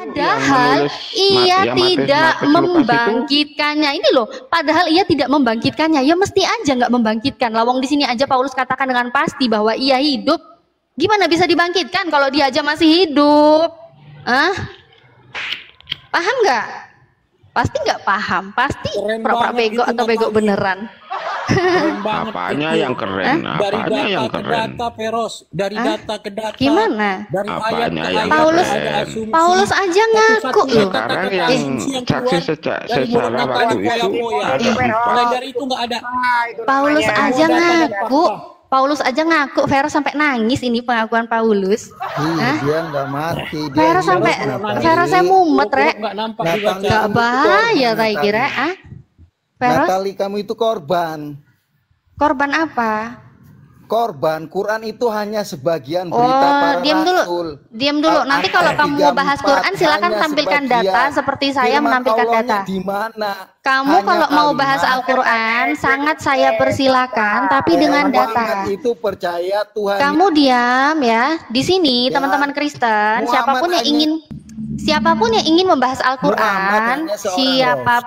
Padahal ia tidak membangkitkannya. Ini loh, padahal ia tidak membangkitkannya. Ya mesti aja nggak membangkitkan. Lawang di sini aja Paulus katakan dengan pasti bahwa ia hidup. Gimana bisa dibangkitkan kalau dia aja masih hidup? Paham nggak? Pasti nggak paham. Pasti pura-pura bego atau bego beneran. Apanya yang keren? Apanya yang keren? Data Peros, dari data ke data. Gimana? Dari ayat ke ayat. Paulus aja ngaku loh. Sekarang yang saksi secara waktu itu dari itu nggak ada. Paulus aja ngaku. Paulus aja ngaku. Vero sampai nangis ini pengakuan Paulus. Dia nggak mati. Vero sampai Vero saya mumet rek. Nggak bahaya saya kira. Natali, kamu itu korban. Korban apa? Korban. Quran itu hanya sebagian berita para rasul. Diam dulu. Nanti kalau kamu mau bahas Quran silakan tampilkan data seperti saya menampilkan data. Kamu kalau mau bahas Al-Quran sangat saya persilakan, tapi dengan data. Itu percaya Tuhan. Kamu diam ya. Di sini teman-teman Kristen, siapapun yang ingin membahas Al-Quran, silakan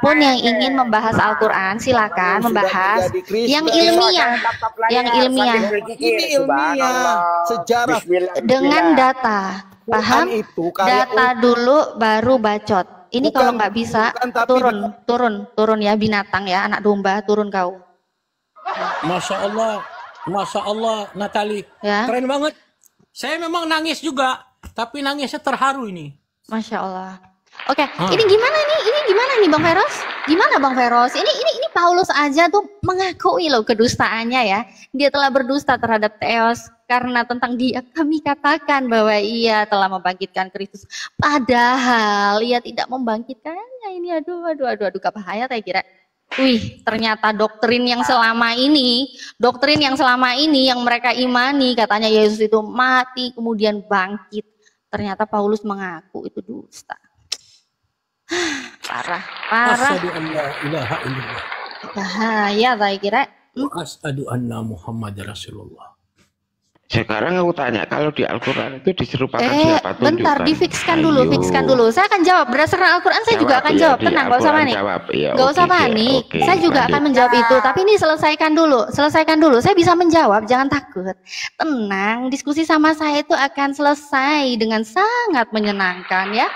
membahas yang ilmiah, Ini ilmiah, sejarah dengan data, paham? Data dulu baru bacot. Ini kalau nggak bisa turun ya binatang ya, anak domba, turun kau. Masya Allah, Natali, keren banget. Saya memang nangis juga, tapi nangisnya terharu ini. Masya Allah. Oke, ini gimana nih Bang Feros? Gimana Bang Feros? Ini Paulus aja tuh mengakui loh kedustaannya ya. Dia telah berdusta terhadap Theos karena tentang dia kami katakan bahwa ia telah membangkitkan Kristus. Padahal ia tidak membangkitkannya. Ini aduh bahaya saya kira. Wih, ternyata doktrin yang selama ini yang mereka imani katanya Yesus itu mati kemudian bangkit. Ternyata Paulus mengaku itu dusta. Parah. Asyhadu an la ilaha illallah. Bahaya saya kira. Asyhadu anna Muhammad Rasulullah. Sekarang aku tanya, kalau di Al-Quran itu diserupakan siapa? Bentar, fikskan dulu. Saya akan jawab berdasarkan Al-Quran. Saya juga akan jawab. Tenang, gak usah panik. Gak usah panik. Saya juga akan menjawab itu. Tapi ini selesaikan dulu. Saya bisa menjawab. Jangan takut. Tenang. Diskusi sama saya itu akan selesai dengan sangat menyenangkan ya.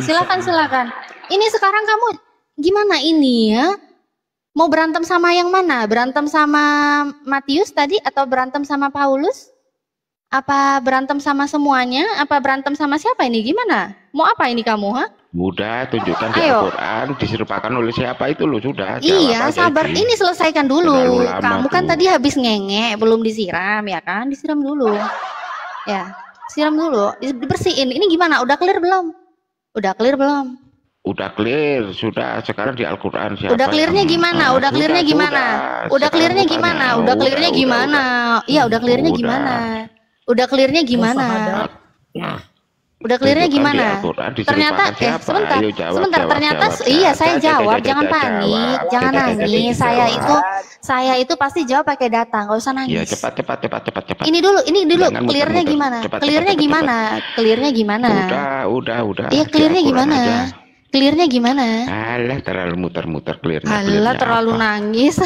Silakan. Ini sekarang kamu gimana ini ya? Mau berantem sama yang mana? Berantem sama Matius tadi atau berantem sama Paulus? Apa berantem sama semuanya? Apa berantem sama siapa ini? Gimana? Mau apa ini kamu, ha? Mudah, tunjukkan di Al-Quran diserupakan oleh siapa itu loh, sudah. Iya, sabar. Ini selesaikan dulu. Kamu kan tadi habis ngenge, belum disiram ya kan? Disiram dulu. Ya, siram dulu. Dibersihin. Ini gimana? Udah clear belum? Udah clear, sudah. Sekarang di Al-Quran siapa? Udah clearnya gimana? Udah clearnya gimana? Iya, udah clearnya gimana? Ternyata sebentar. Ternyata iya saya jawab. Jangan panik, jangan nangis. Saya itu pasti jawab pakai data, nggak usah nangis. Ya, cepat. Ini dulu. Clearnya gimana? Udah. Iya, clearnya gimana? Clearnya gimana? Alah, terlalu muter-muter clearnya. Alah, terlalu nangis.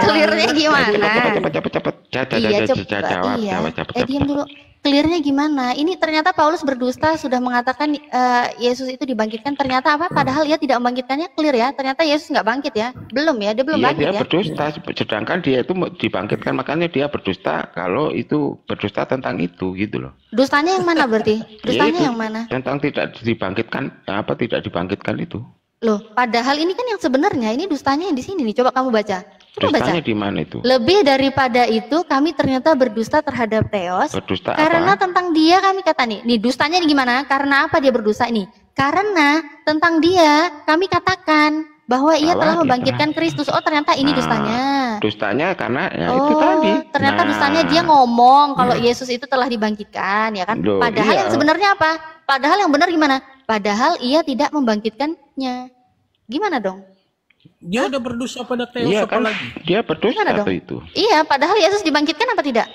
Clearnya gimana? Cepet. Jawab. Diam dulu. Clearnya gimana? Ini ternyata Paulus berdusta sudah mengatakan Yesus itu dibangkitkan. Ternyata apa? Padahal ia tidak membangkitkannya. Clear ya? Ternyata Yesus nggak bangkit ya? Belum ya? Dia belum bangkit ya? Dia berdusta. Sedangkan dia itu dibangkitkan. Makanya dia berdusta kalau itu berdusta tentang itu gitu loh. Dustanya yang mana berarti? Dustanya yang mana? Tentang tidak dibangkitkan itu. Loh, padahal ini kan yang sebenarnya ini dustanya yang di sini nih. Coba kamu baca. Dustanya di mana itu? Lebih daripada itu kami ternyata berdusta terhadap Theos. Berdusta karena apa? Tentang dia kami kata nih dustanya gimana? Karena apa dia berdusta ini? Karena tentang dia kami katakan bahwa ia telah membangkitkan Kristus. Oh, ternyata ini dustanya. Dustanya karena itu tadi. Ternyata dustanya dia ngomong kalau Yesus itu telah dibangkitkan, ya kan? Padahal yang sebenarnya apa? Padahal yang benar gimana? Padahal ia tidak membangkitkannya. Gimana dong? Dia udah berdosa pada Theos kan, lagi. Dia berdosa itu. Iya, padahal Yesus dibangkitkan apa tidak?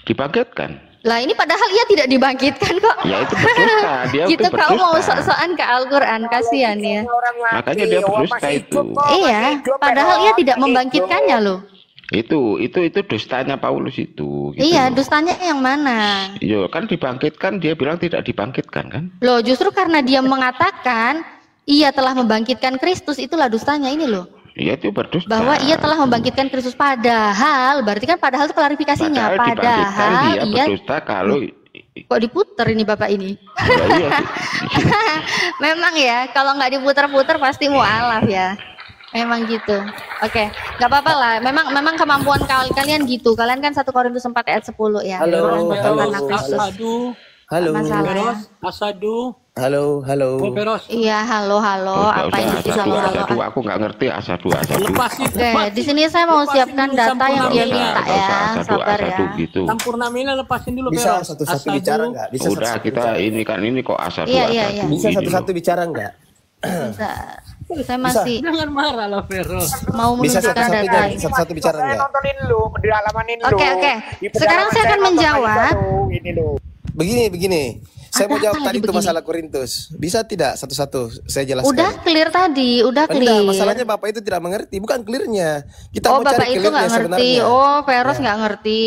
Dibangkitkan. Lah ini padahal ia tidak dibangkitkan kok. Ya itu berdusta, dia gitu itu berdusta. Kau mau sok-sokan ke Al-Quran, kasihan ya. Makanya dia berdusta itu. Iya, padahal ia tidak membangkitkannya loh. Itu dustanya Paulus itu. Gitu iya, loh. dustanya yang mana? Yo kan dibangkitkan, dia bilang tidak dibangkitkan kan? Loh, justru karena dia mengatakan ia telah membangkitkan Kristus, itulah dustanya ini loh. Iya itu berdusta. Bahwa ia telah membangkitkan Kristus, padahal berarti kan padahal itu klarifikasinya. Padahal dia ia berdusta kalau kok diputer ini bapak ini. Ya, iya. Memang ya, kalau nggak diputer-puter pasti mualaf ya. Memang gitu. Oke, nggak apa-apa lah. Memang kemampuan kalian gitu. Kalian kan 1 Korintus 4 ayat 10 ya. Halo. Halo. Asadu. Halo. Iya, halo. Apa yang itu halo? Aku nggak ngerti asadu. Lepasin. Oke, di sini saya mau siapkan data yang dia minta ya. Sabar ya. Gitu. Sampurnamina lepasin dulu. Bisa satu-satu bicara nggak? Bisa udah kita ini kok asadu. Iya. Bisa satu-satu bicara nggak? Bisa. Saya masih jangan marah lah Vero. Mau menunjukkan data. Satu-satu bicara nggak? Nontonin lu, pedalamanin lu. Oke. Sekarang saya akan menjawab. Begini. Saya mau jawab tadi itu begini? masalah Korintus. Bisa tidak satu-satu saya jelaskan? Udah clear tadi, udah clear. Enggak, masalahnya Bapak itu tidak mengerti, bukan clearnya. Kita mau Bapak cari itu clearnya nggak ngerti. sebenarnya. Veros nggak ngerti.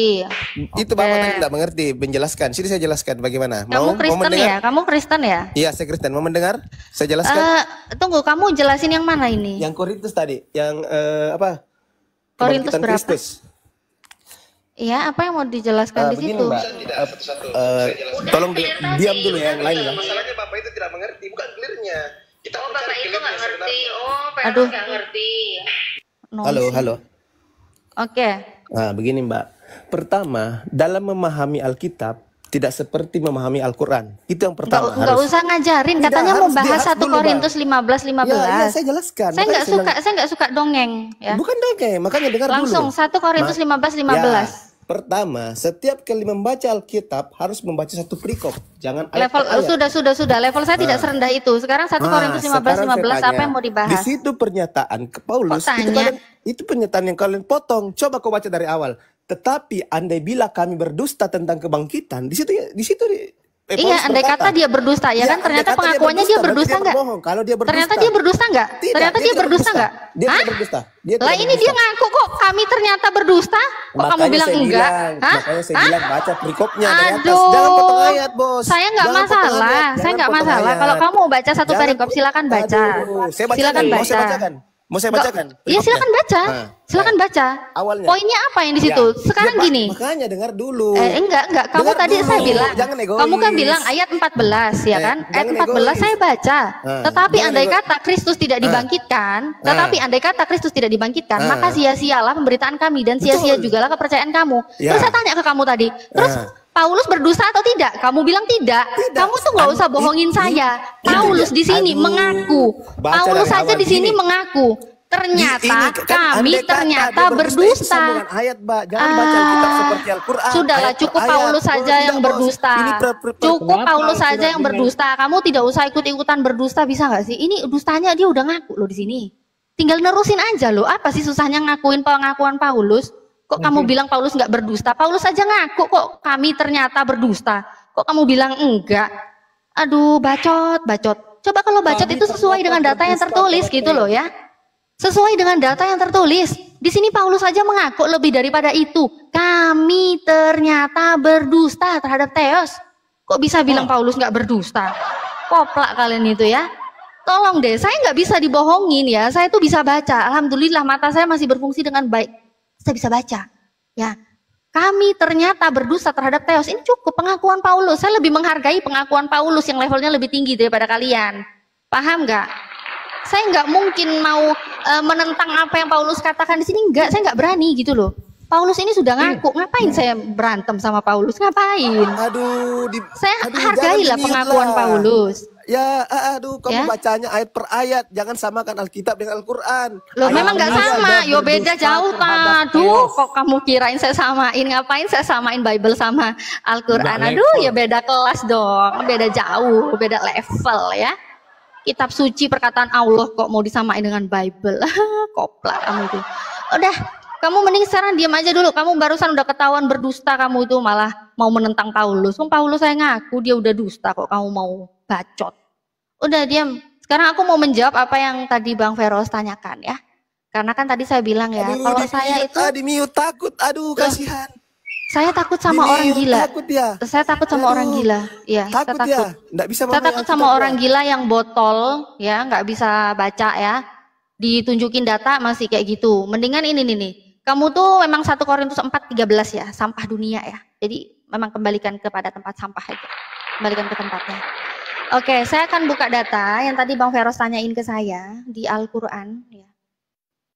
Itu Bapak tadi tidak mengerti, menjelaskan. Sini saya jelaskan bagaimana. Kamu Kristen ya? Kamu Kristen ya? Iya, saya Kristen. Mau mendengar? Saya jelaskan. Tunggu, kamu jelasin yang mana ini? Yang Korintus tadi, yang apa? Korintus Kebangkitan berapa? Kristus. Iya, apa yang mau dijelaskan di Begini, situ? Mbak. Tolong diam dulu ya, yang lain lah. Masalahnya Bapak itu tidak mengerti, bukan clearnya. Kita mau Bapak cari itu nggak clearnya ngerti. sebenarnya. Aduh, nggak ngerti. Halo. Oke. Nah, begini Mbak. Pertama, dalam memahami Alkitab tidak seperti memahami Al-Quran. Itu yang pertama. Nggak usah ngajarin. Tidak, Katanya mau harus bahas 1 dulu, Korintus 15. Ya, saya jelaskan. Saya nggak suka dongeng. Ya. Bukan dongeng, makanya dengar Langsung dulu. 1 Korintus 15. Ya, pertama, setiap kali membaca Alkitab harus membaca satu perikop. Jangan level ayat. Sudah. Level saya tidak serendah itu. Sekarang 1 Korintus 15 apa yang mau dibahas? Di situ pernyataan ke Paulus itu pernyataan yang kalian potong. Coba kau baca dari awal. Tetapi andai bila kami berdusta tentang kebangkitan, di situ iya, andai kata dia berdusta ya kan, ternyata pengakuannya dia berdusta nggak? Kalau dia berdusta, ternyata dia berdusta nggak? Ternyata dia berdusta nggak? Dia tidak berdusta. Lah ini dia ngaku kok kami ternyata berdusta. Kok kamu bilang enggak? Makanya saya bilang baca perikopnya dari atas. Aduh, Jangan potong ayat, Bos. Saya nggak masalah. Saya nggak masalah. Kalau kamu mau baca satu perikop silakan baca. Silakan baca. Mau saya bacakan? Iya silakan baca. Silakan baca. Awalnya. Poinnya apa yang di situ? Sekarang gini. Makanya dengar dulu. Enggak. Kamu Dengar tadi dulu. saya bilang. Jangan egois. Kamu kan bilang ayat 14 ya kan? Ayat 14 egois. saya baca. Tetapi Jangan andai kata Kristus tidak dibangkitkan, maka sia-sialah pemberitaan kami dan sia-sia jugalah kepercayaan kamu. Terus saya tanya ke kamu tadi. Terus Paulus berdusta atau tidak? Kamu bilang tidak. Kamu tuh nggak usah bohongin saya. Paulus di sini mengaku. Paulus saja di sini mengaku. Ternyata kami ternyata berdusta. Ayat, Mbak. Jangan baca Alkitab seperti Al-Quran. Sudahlah, cukup Paulus saja yang berdusta. Cukup Paulus saja yang berdusta. Kamu tidak usah ikut-ikutan berdusta, bisa nggak sih? Ini dustanya dia udah ngaku loh di sini. Tinggal nerusin aja loh. Apa sih susahnya ngakuin pengakuan Paulus? Kok kamu bilang Paulus nggak berdusta? Paulus saja ngaku kok kami ternyata berdusta. Kok kamu bilang enggak? Aduh, bacot. Coba kalau bacot itu sesuai dengan data yang tertulis gitu loh ya. Sesuai dengan data yang tertulis. Di sini Paulus saja mengaku lebih daripada itu. Kami ternyata berdusta terhadap Theos. Kok bisa bilang Paulus nggak berdusta? Koplak kalian itu ya. Tolong deh, saya nggak bisa dibohongin ya. Saya tuh bisa baca. Alhamdulillah mata saya masih berfungsi dengan baik. Saya bisa baca. Ya. Kami ternyata berdusta terhadap Theos. Ini cukup pengakuan Paulus. Saya lebih menghargai pengakuan Paulus yang levelnya lebih tinggi daripada kalian. Paham nggak? Saya nggak mungkin mau menentang apa yang Paulus katakan di sini. Nggak, saya nggak berani gitu loh. Paulus ini sudah ngaku. Ngapain saya berantem sama Paulus? Ngapain? Saya hargailah pengakuan Paulus. Ya, kamu bacanya ayat per ayat, jangan samakan Alkitab dengan Al-Quran. Loh, memang nggak sama, yo beda jauh. Aduh, kok kamu kirain saya samain? Ngapain saya samain Bible sama Al-Quran? Aduh, ya beda kelas dong, beda jauh, beda level ya. Kitab suci perkataan Allah kok mau disamain dengan Bible? Koplak kamu itu. Udah, kamu mending sekarang diam aja dulu. Kamu barusan udah ketahuan berdusta kamu itu, malah mau menentang Paulus. Paulus saya ngaku dia udah dusta kok kamu mau bacot. Udah diam. Sekarang aku mau menjawab apa yang tadi Bang Feros tanyakan ya. Karena kan tadi saya bilang ya, kalau saya itu di mute takut, aduh kasihan. Saya takut sama orang gila. Takut dia. Saya takut sama orang gila. Iya, saya takut. Nggak bisa saya takut sama orang gila yang botol, ya, nggak bisa baca ya. Ditunjukin data masih kayak gitu. Mendingan ini nih. Kamu tuh memang 1 Korintus 4:13 ya, sampah dunia ya. Jadi memang kembalikan kepada tempat sampah aja. Kembalikan ke tempatnya. Oke, saya akan buka data yang tadi Bang Feros tanyain ke saya di Al-Qur'an ya.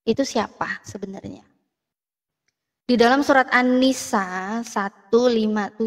Itu siapa sebenarnya? Di dalam surat An-Nisa 157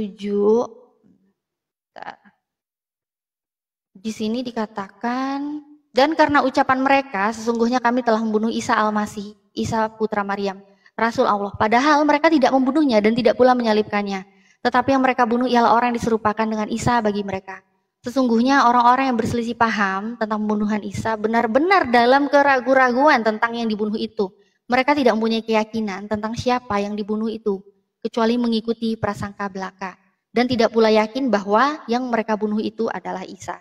di sini dikatakan, dan karena ucapan mereka sesungguhnya kami telah membunuh Isa Al-Masih, Isa putra Maryam, Rasul Allah. Padahal mereka tidak membunuhnya dan tidak pula menyalibkannya. Tetapi yang mereka bunuh ialah orang yang diserupakan dengan Isa bagi mereka. Sesungguhnya orang-orang yang berselisih paham tentang pembunuhan Isa benar-benar dalam keraguan-raguan tentang yang dibunuh itu. Mereka tidak mempunyai keyakinan tentang siapa yang dibunuh itu, kecuali mengikuti prasangka belaka. Dan tidak pula yakin bahwa yang mereka bunuh itu adalah Isa.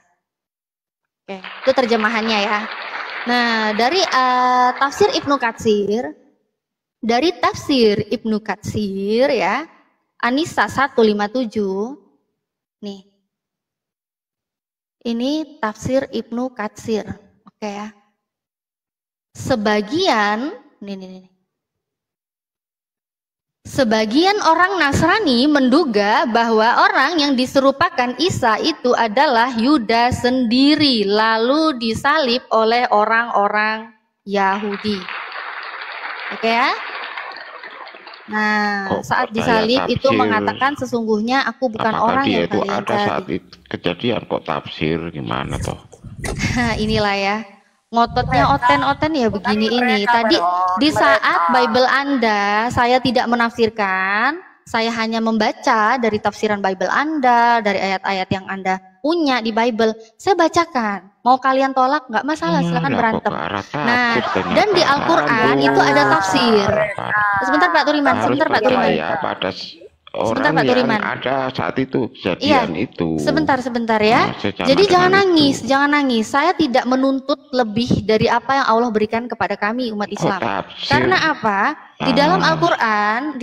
Oke, itu terjemahannya ya. Nah, dari tafsir Ibnu Katsir, ya, An-Nisa 157, nih. Ini tafsir Ibnu Katsir, oke ya. Sebagian orang Nasrani menduga bahwa orang yang diserupakan Isa itu adalah Yudas sendiri, lalu disalib oleh orang-orang Yahudi. Oke ya? Nah, saat disalib itu mengatakan sesungguhnya aku bukan orang yang kalian cari. Saat itu kejadian kok tafsir gimana toh? Inilah ya. Ngototnya oten-oten ya begini ini. Tadi di saat Bible Anda saya tidak menafsirkan, saya hanya membaca dari tafsiran Bible Anda, dari ayat-ayat yang Anda punya di Bible, saya bacakan. Mau kalian tolak nggak masalah, silakan berantem. Nah, dan di Al-Qur'an itu ada tafsir. Sebentar Pak Turiman, sebentar Pak Turiman. Sebentar Pak Turiman. Ada saat itu kejadian itu. Sebentar ya. Jadi jangan nangis. Saya tidak menuntut lebih dari apa yang Allah berikan kepada kami umat Islam. Karena apa? Di dalam Al-Qur'an,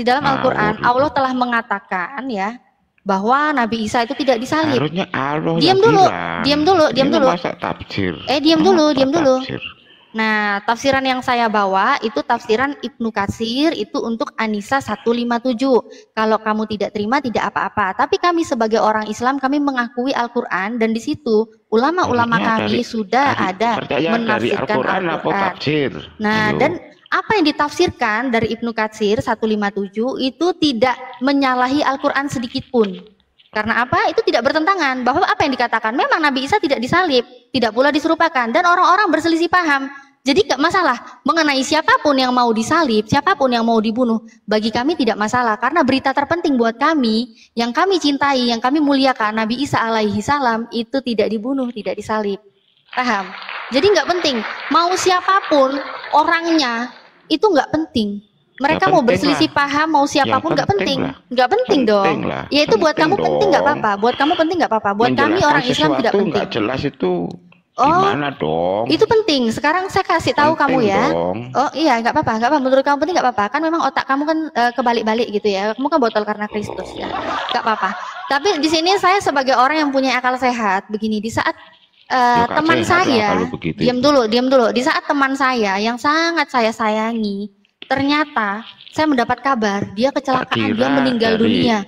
Allah telah mengatakan ya bahwa Nabi Isa itu tidak disalib. Harusnya Allah diam dulu. Masa tafsir? Diam dulu. Nah, tafsiran yang saya bawa itu tafsiran Ibnu Katsir itu untuk An-Nisa 157. Kalau kamu tidak terima tidak apa-apa. Tapi kami sebagai orang Islam kami mengakui Al-Qur'an dan di situ ulama-ulama kami sudah ada menafsirkan Al-Qur'an. Nah, dan apa yang ditafsirkan dari Ibnu Katsir 157 itu tidak menyalahi Al-Qur'an sedikit pun. Karena apa? Itu tidak bertentangan bahwa apa yang dikatakan memang Nabi Isa tidak disalib, tidak pula diserupakan, dan orang-orang berselisih paham. Jadi gak masalah mengenai siapapun yang mau disalib, siapapun yang mau dibunuh, bagi kami tidak masalah karena berita terpenting buat kami yang kami cintai, yang kami muliakan, Nabi Isa alaihi salam itu tidak dibunuh, tidak disalib. Paham? Jadi nggak penting mau siapapun orangnya, itu nggak penting. Mereka mau berselisih paham, mau siapapun nggak penting, nggak penting dong. Ya itu buat kamu penting nggak apa-apa, buat kamu penting nggak apa-apa, buat kami orang Islam tidak penting. Nggak jelas itu gimana dong? Itu penting. Sekarang saya kasih tahu kamu ya. Dong. Oh iya nggak apa-apa, nggak apa. Menurut kamu penting nggak apa-apa. Kan memang otak kamu kan kebalik-balik gitu ya. Kamu kan botol karena Kristus ya, nggak apa-apa. Tapi di sini saya sebagai orang yang punya akal sehat begini, di saat teman saya, diam dulu. Di saat teman saya yang sangat saya sayangi, ternyata saya mendapat kabar dia kecelakaan, dia meninggal dunia.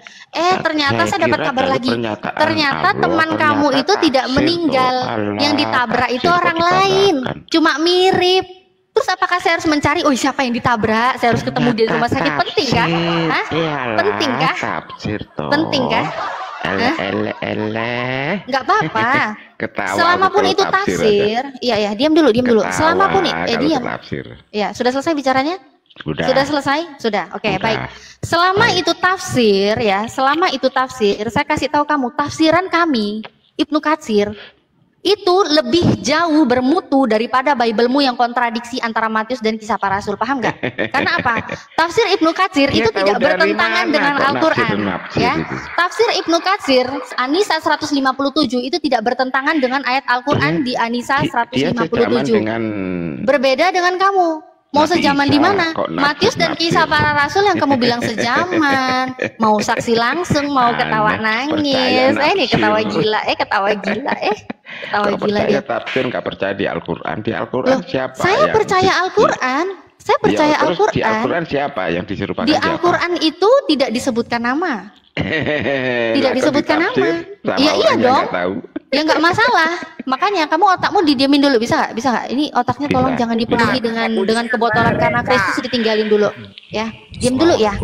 Ternyata saya dapat kabar lagi. Ternyata teman kamu itu tidak meninggal, yang ditabrak itu orang lain, cuma mirip. Terus apakah saya harus mencari, oh siapa yang ditabrak? Saya harus ketemu di rumah sakit, penting kah? Hah? Penting kah? Penting kah? Nggak apa-apa. Selama pun itu tafsir. Iya, diam dulu. Selama pun diam. Ya, sudah selesai bicaranya? Sudah selesai? Sudah. Oke, baik. Selama itu tafsir ya, saya kasih tahu kamu tafsiran kami Ibnu Katsir itu lebih jauh bermutu daripada Biblemu yang kontradiksi antara Matius dan Kisah Para Rasul, paham nggak? Karena apa? Tafsir Ibnu Katsir itu tidak bertentangan dengan Al-Quran, ya. Tafsir Ibnu Katsir An-Nisa 157 itu tidak bertentangan dengan ayat Al-Quran di An-Nisa 157. Berbeda dengan kamu. Mau sejaman di mana? Matius dan Kisah Para Rasul yang kamu bilang sejaman, mau saksi langsung, mau ketawa nangis, ini ketawa gila, ketawa gila dia. Tafsir nggak percaya di Al-Quran. Di Al-Quran siapa? Saya percaya Al-Quran. Saya percaya Al-Quran. Di Al-Quran siapa yang diserupakan? Di Al-Quran itu tidak disebutkan nama. Tidak disebutkan nama. Iya iya dong. Ya nggak masalah. Makanya kamu otakmu didiamin dulu, bisa nggak? Bisa nggak? Ini otaknya tolong jangan dipenuhi dengan kebotolan karena Kristus, ditinggalin dulu, ya. Diam dulu ya.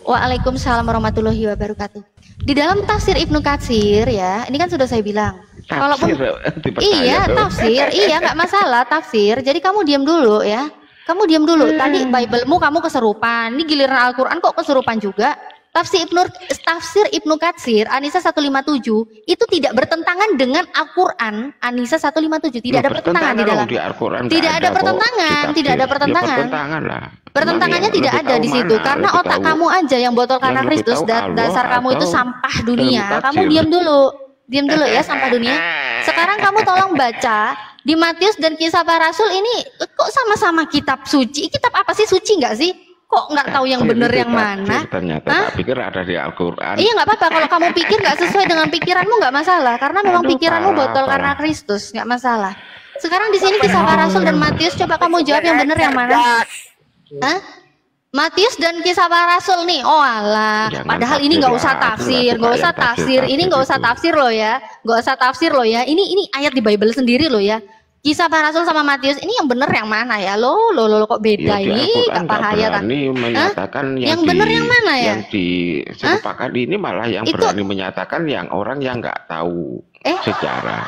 Waalaikumsalam warahmatullahi wabarakatuh. Di dalam tafsir Ibnu Katsir ya, ini kan sudah saya bilang. Kalaupun iya tafsir, iya nggak masalah tafsir. Jadi kamu diam dulu ya. Kamu diam dulu. Tadi Biblemu kamu keserupan. Ini giliran Al-Quran kok keserupan juga. Tafsir Ibnu Katsir An-Nisa 157 itu tidak bertentangan dengan Al-Quran An-Nisa 157, tidak ada pertentangan di dalam. Tidak ada pertentangan, tidak ada pertentangan. Pertentangannya tidak ada di situ karena otak kamu aja yang botol karena Kristus, dasar kamu itu sampah dunia. Kamu diam dulu ya, sampah dunia. Sekarang kamu tolong baca di Matius dan Kisah Para Rasul ini kok sama-sama kitab suci. Kitab apa sih, suci nggak sih? Kok nggak tahu yang bener yang mana? Ternyata tak pikir ada di Al-Quran. Iya nggak apa-apa kalau kamu pikir nggak sesuai dengan pikiranmu, nggak masalah karena memang pikiranmu botol karena Kristus, nggak masalah. Sekarang di sini Kisah Para Rasul dan Matius, coba kamu jawab yang bener yang mana? Hah? Matius dan Kisah Para Rasul nih, oh alah. Padahal ini nggak usah tafsir, nggak usah tafsir. Ini nggak usah tafsir loh ya, nggak usah tafsir loh ya. Ini ayat di Bible sendiri loh ya. Kisah Para Rasul sama Matius ini yang bener yang mana ya? Lo kok beda ini? Gak pahaya menyatakan yang bener yang mana ya? Yang diserupakan ini malah yang berani menyatakan yang orang yang nggak tahu sejarah.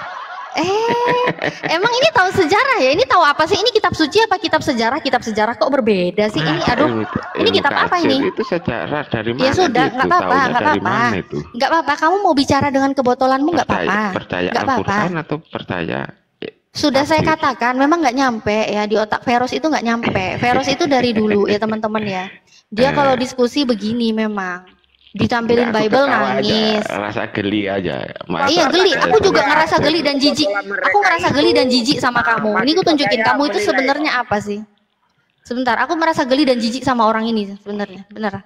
Emang ini tahu sejarah ya? Ini tahu apa sih? Ini kitab suci apa kitab sejarah? Kitab sejarah kok berbeda sih? Ini aduh, ini kitab apa ini? Itu sejarah dari mana? Ya sudah, nggak apa-apa, nggak apa-apa. Nggak apa-apa. Kamu mau bicara dengan kebotolanmu nggak apa-apa. Percaya Al-Quran atau percaya? Sudah saya katakan memang nggak nyampe ya di otak Veros itu, nggak nyampe. Veros itu dari dulu ya teman-teman ya. Dia kalau diskusi begini memang ditampilin Bible nangis. Rasa geli aja. Iya geli. Aku juga ngerasa geli dan jijik. Aku ngerasa geli dan jijik sama kamu. Ini aku tunjukin kamu itu sebenarnya apa sih? Sebentar, aku merasa geli dan jijik sama orang ini sebenarnya. Bener.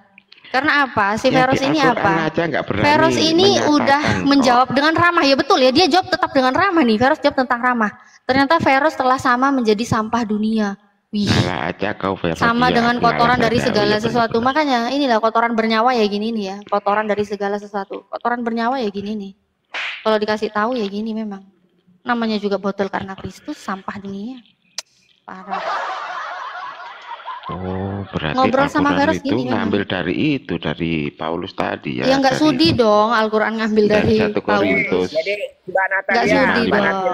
Karena apa? Si Veros ini apa? Veros ini udah menjawab dengan ramah, ya betul ya. Dia jawab tetap dengan ramah nih. Veros jawab tentang ramah. Ternyata Veros telah sama menjadi sampah dunia. Wih. Sama dengan kotoran dari segala sesuatu. Makanya inilah kotoran bernyawa ya gini nih ya. Kotoran dari segala sesuatu. Kotoran bernyawa ya gini nih. Kalau dikasih tahu ya gini memang. Namanya juga botol karena Kristus, sampah dunia. Parah. Oh, berarti ngobrol sama Veros itu gini ngambil dari itu, dari Paulus tadi ya. Ya nggak sudi dong Al-Quran ngambil dari 1 Korintus. Jadi Mbak Natalia, nggak sudi dong.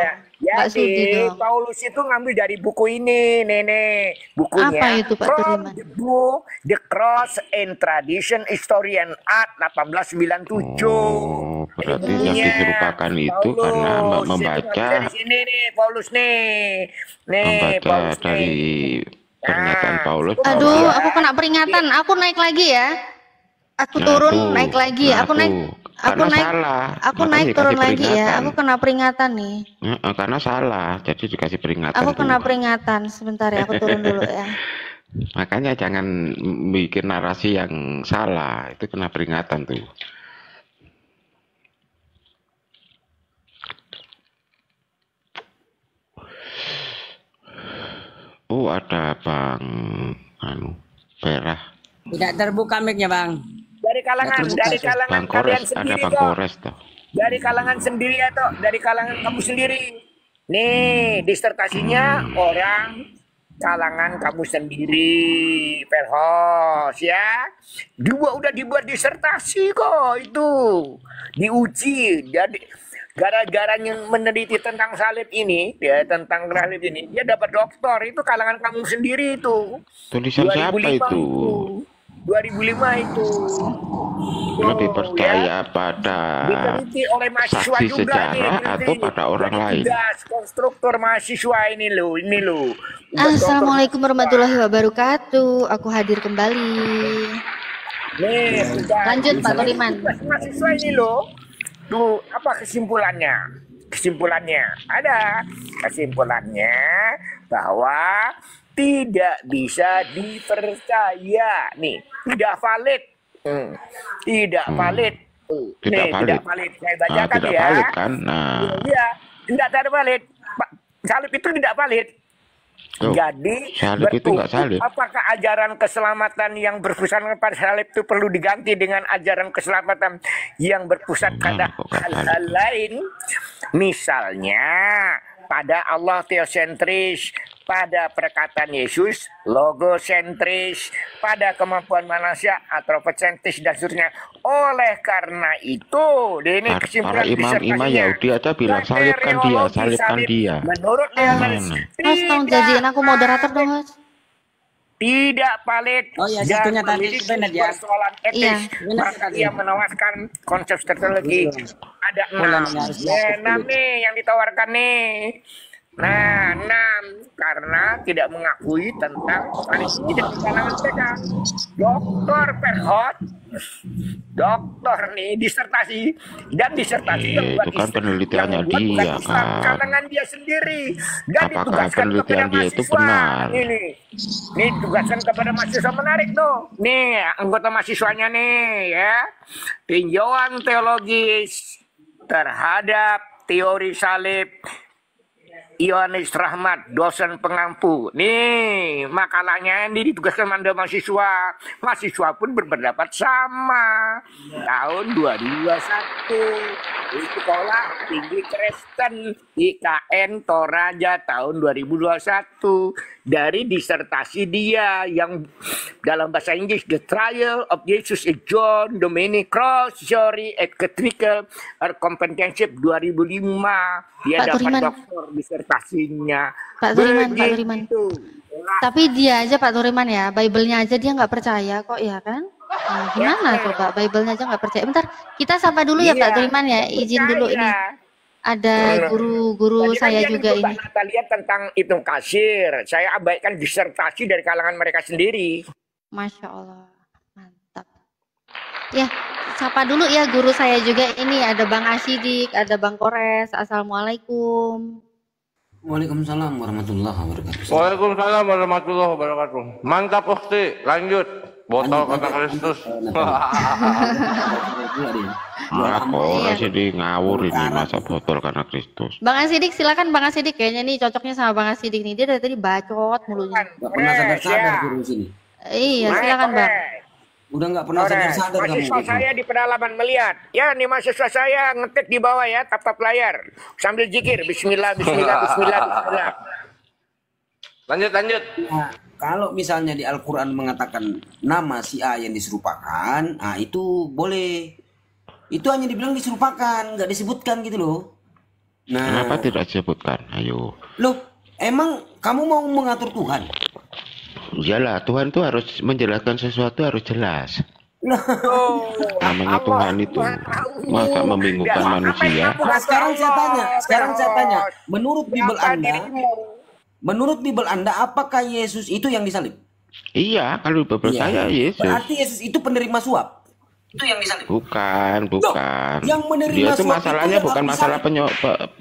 Jadi Paulus itu ngambil dari buku ini, Nenek. Bukunya. Apa itu Pak Turiman? The Book, The Cross and Tradition Historian Art 1897. Oh, berarti yang diserupakan itu karena membaca. Dari sini nih, Paulus nih. Membaca Paulus dari pernyataan Paulus. Aduh, aku kena peringatan. Aku naik lagi ya. Aku turun, naik lagi. Aku naik turun lagi ya. Aku kena peringatan nih. Karena salah, jadi dikasih peringatan. Aku kena peringatan. Sebentar ya, aku turun dulu ya. Makanya jangan bikin narasi yang salah. Itu kena peringatan tuh. Oh, ada Bang Perah. Tidak terbuka mic-nya, Bang. Dari kalangan Bang kalian Kores, sendiri ada Bang Kores toh. Dari kalangan sendiri atau dari kalangan kamu sendiri. Nih, disertasinya orang kalangan kamu sendiri, Perhos ya. Udah dibuat disertasi kok itu. Diuji. Jadi gara-gara yang meneliti tentang salib ini, ya tentang salib ini, dia dapat doktor. Itu kalangan kamu sendiri itu. Tulisan siapa itu? 2005 itu. Lebih percaya pada diteliti oleh mahasiswa saksi juga sejarah nih, atau pada orang lain? Konstruktor mahasiswa ini loh. Assalamualaikum warahmatullahi wabarakatuh. Aku hadir kembali. Nih, lanjut Pak Turiman. Mahasiswa ini loh. Tuh, apa kesimpulannya? Ada kesimpulannya bahwa tidak bisa dipercaya. Nih, tidak valid. Tidak valid. Tidak valid. Saya bacakan tidak ya. Valid kan? Nah. Iya, tidak valid. Salib itu tidak valid. Jadi salib itu nggak salib. Apakah ajaran keselamatan yang berpusat pada salib itu perlu diganti dengan ajaran keselamatan yang berpusat pada hal-hal lain? Misalnya pada Allah teosentris, pada perkataan Yesus logosentris, pada kemampuan manusia antropocentris dan seterusnya. Oleh karena itu, ini kesimpulan imam Yahudi aja bilang salibkan dia. Menurut Mas, tolong janjiin aku moderator dong, Mas. Tidak valid. Oh ya, satunya tadi benar ya. Persoalan etis. Ia menawaskan konsep teknologi. Ada 6 nih yang ditawarkan nih. Nah, 6 karena tidak mengakui tentang tidak di kalangan mereka. Dr. Perhot, dokter nih disertasi yang itu kan penelitiannya dia kan. Kalangan dia sendiri dan apakah ditugaskan penelitian dia itu benar? Ini tugaskan kepada mahasiswa, menarik tuh. Nih anggota mahasiswanya nih ya. Tinjauan teologis terhadap teori salib Yohanes Rahmat, dosen pengampu. Nih, makalahnya ini ditugaskan pada mahasiswa. Mahasiswa pun berpendapat sama. Tahun 2021. Di Sekolah Tinggi Kristen IKN Toraja tahun 2021. Dari disertasi dia yang dalam bahasa Inggris, The Trial of Jesus in John Dominic Cross Theory and Critical Comprehensive 2005. Dia Pak dapat Turiman. doktor disertasinya. Pak Turiman. Tapi dia aja Pak Turiman ya, Bible-nya aja dia nggak percaya kok ya kan? Nah, gimana coba Bible-nya aja nggak percaya? Bentar, kita sapa dulu ya Pak Turiman ya, izin dulu ini. Ada guru-guru saya juga ini. Kita lihat tentang hitung kasir. Saya abaikan disertasi dari kalangan mereka sendiri. Masya Allah, mantap. Ya, sapa dulu ya guru saya juga ini. Ada Bang Asidik, ada Bang Kores. Assalamualaikum. Waalaikumsalam warahmatullahi wabarakatuh. Waalaikumsalam warahmatullahi wabarakatuh. Mantap Ukti, lanjut. Botol kata Kristus. Aku jadi ngawur ini masa botol karena Kristus. Bang Asidik silakan Bang Asidik, kayaknya nih cocoknya sama Bang Asidik nih. Dia dari tadi bacot mulutnya. Gak pernah sadar-sadar guru sini. Iya, silakan Bang. Udah nggak pernah sadar-sadar kamu. Mahasiswa saya di pedalaman melihat. Ya, nih mahasiswa saya ngetik di bawah ya, tap-tap layar. Sambil zikir, bismillah, bismillah, bismillah, bismillah. Lanjut. Nah, kalau misalnya di Al-Quran mengatakan nama si A yang diserupakan, nah itu boleh. Itu hanya dibilang diserupakan, nggak disebutkan gitu loh. Nah, kenapa tidak disebutkan? Ayo. Loh, emang kamu mau mengatur Tuhan? Iyalah, Tuhan itu harus menjelaskan sesuatu harus jelas. Namanya Allah, Tuhan itu masa membingungkan manusia. Nah, sekarang saya tanya, menurut Bible Anda, apakah Yesus itu yang disalib? Iya, kalau percaya Yesus. Berarti Yesus itu penerima suap. Itu yang disalib. Bukan. Yang menerima Dia itu suap masalahnya itu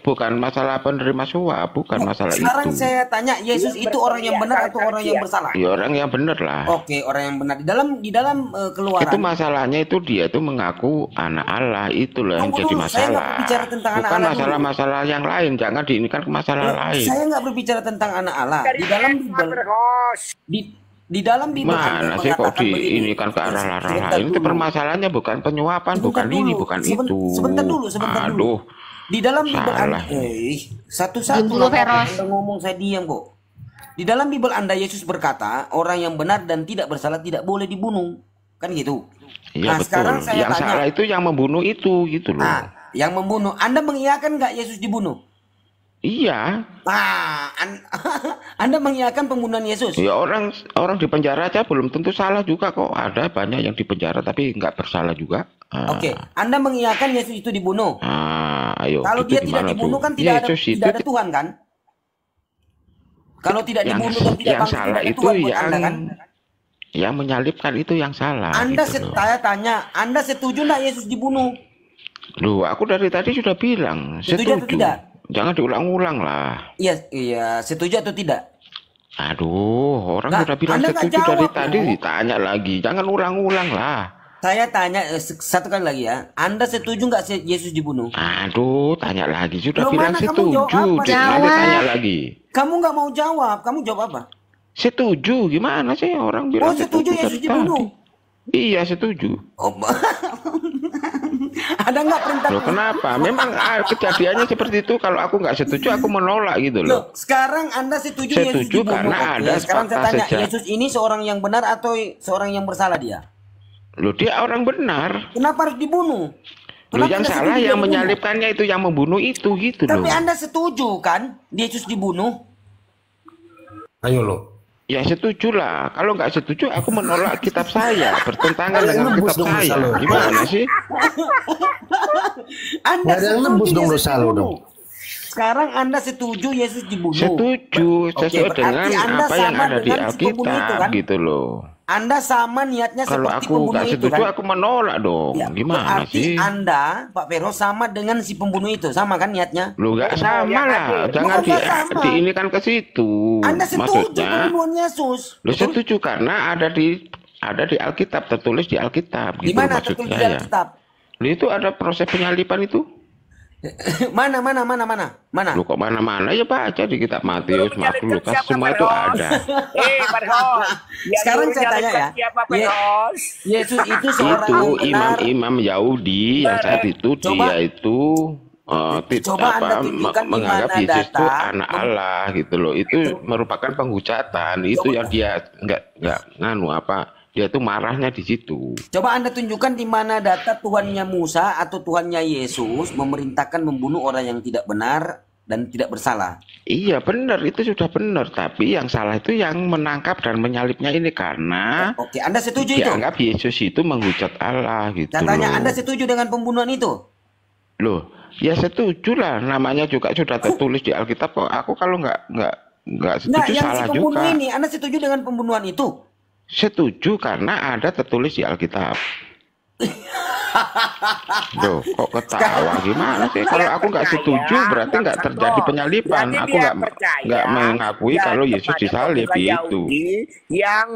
bukan masalah penerima suap, bukan masalah sekarang itu. Saya tanya, Yesus itu orang yang benar atau orang yang bersalah? Ya orang yang benar lah. Oke, orang yang benar. Di dalam Keluaran. Itu masalahnya itu dia itu mengaku anak Allah, itulah yang jadi masalah. Saya nggak berbicara tentang bukan masalah-masalah yang lain, jangan diinikan ke masalah lain. Saya nggak berbicara tentang anak Allah. Di dalam Bible, di dalam Bible mana sih kok diinikan ke arah lain? Itu permasalahannya bukan penyuapan, bukan ini, bukan itu. Sebentar dulu. Di dalam Bible Anda, satu-satu Anda ngomong, saya diam kok. Di dalam Bible Anda Yesus berkata, orang yang benar dan tidak bersalah tidak boleh dibunuh, kan gitu. Iya, betul. Sekarang saya yang tanya, salah itu yang membunuh itu, gitu loh. Yang membunuh, Anda mengiyakan nggak Yesus dibunuh? Iya. Anda mengiyakan pembunuhan Yesus? Ya orang di penjara aja belum tentu salah juga kok. Ada banyak yang di penjara tapi nggak bersalah juga. Oke, Anda mengiyakan Yesus itu dibunuh. Ayo. Kalau dia tidak dibunuh kan tidak ada Tuhan kan? Kalau tidak dibunuh dan tidak yang salah tidak itu Tuhan buat yang Anda kan? Yang menyalibkan itu yang salah. Saya tanya, Anda setuju nggak Yesus dibunuh? Loh, aku dari tadi sudah bilang setuju atau tidak? Jangan diulang-ulang lah. Iya, setuju atau tidak? Aduh, orang sudah bilang setuju dari tadi, ditanya lagi. Jangan ulang-ulang lah. Saya tanya satu kali lagi ya. Anda setuju nggak Yesus dibunuh? Aduh, tanya lagi. Sudah bilang setuju. Nanti tanya lagi. Kamu nggak mau jawab. Kamu jawab apa? Setuju. Gimana sih orang bilang setuju Yesus dibunuh? Iya, setuju. Ada nggak perintah? Loh, kenapa? Memang kejadiannya seperti itu. Kalau aku nggak setuju, aku menolak gitu loh. Sekarang Anda setuju Yesus dibunuh? Karena ada sekarang saya tanya, Yesus ini seorang yang benar atau seorang yang bersalah dia? Loh, dia orang benar. Kenapa harus dibunuh? Loh, yang salah yang menyalibkannya itu, yang membunuh itu gitu loh. Tapi Anda setuju kan Yesus dibunuh? Ayo lo. Ya setuju lah. Kalau nggak setuju, aku menolak kitab saya, bertentangan dengan kitab saya. Gimana sih? Anda yang nebus dong dosa lo dong. Sekarang Anda setuju Yesus dibunuh? Setuju, sesuai dengan apa yang ada di Alkitab gitu loh. Anda sama niatnya kalau seperti aku pembunuh itu setuju, kan? aku menolak dong. Ya, gimana sih? Anda, Pak Vero, sama dengan si pembunuh itu, sama kan niatnya? Lu nggak sama lah, jangan di ini kan ke situ. Anda setuju pembunuhan Yesus? Lu setuju karena ada di Alkitab, tertulis di Alkitab. Di mana tertulis di Alkitab? Lu itu ada proses penyaliban itu. Mana? Lu kok mana-mana ya baca di kitab Matius, Markus, Lukas, semua itu ada. Sekarang saya tanya ya, Yesus itu seorang imam-imam Yahudi yang saat itu dia itu menganggap Yesus itu anak Allah gitu loh. Itu merupakan penghujatan. Itu yang dia nggak dia tuh marahnya di situ. Coba Anda tunjukkan di mana data Tuhannya Musa atau Tuhannya Yesus memerintahkan membunuh orang yang tidak benar dan tidak bersalah. Iya benar, itu sudah benar. Tapi yang salah itu yang menangkap dan menyalibnya ini karena Oke, Anda setuju itu? Dianggap Yesus itu menghujat Allah gitu. Katanya Anda setuju dengan pembunuhan itu? Loh, ya setuju lah. Namanya juga sudah tertulis di Alkitab kok. Aku kalau nggak setuju salah juga. Ini, Anda setuju dengan pembunuhan itu? Setuju karena ada tertulis di Alkitab. Loh, kok ketawa gimana sih? Kalau aku nggak setuju berarti nggak terjadi penyaliban. Aku nggak mengakui kalau Yesus disalib itu. Yang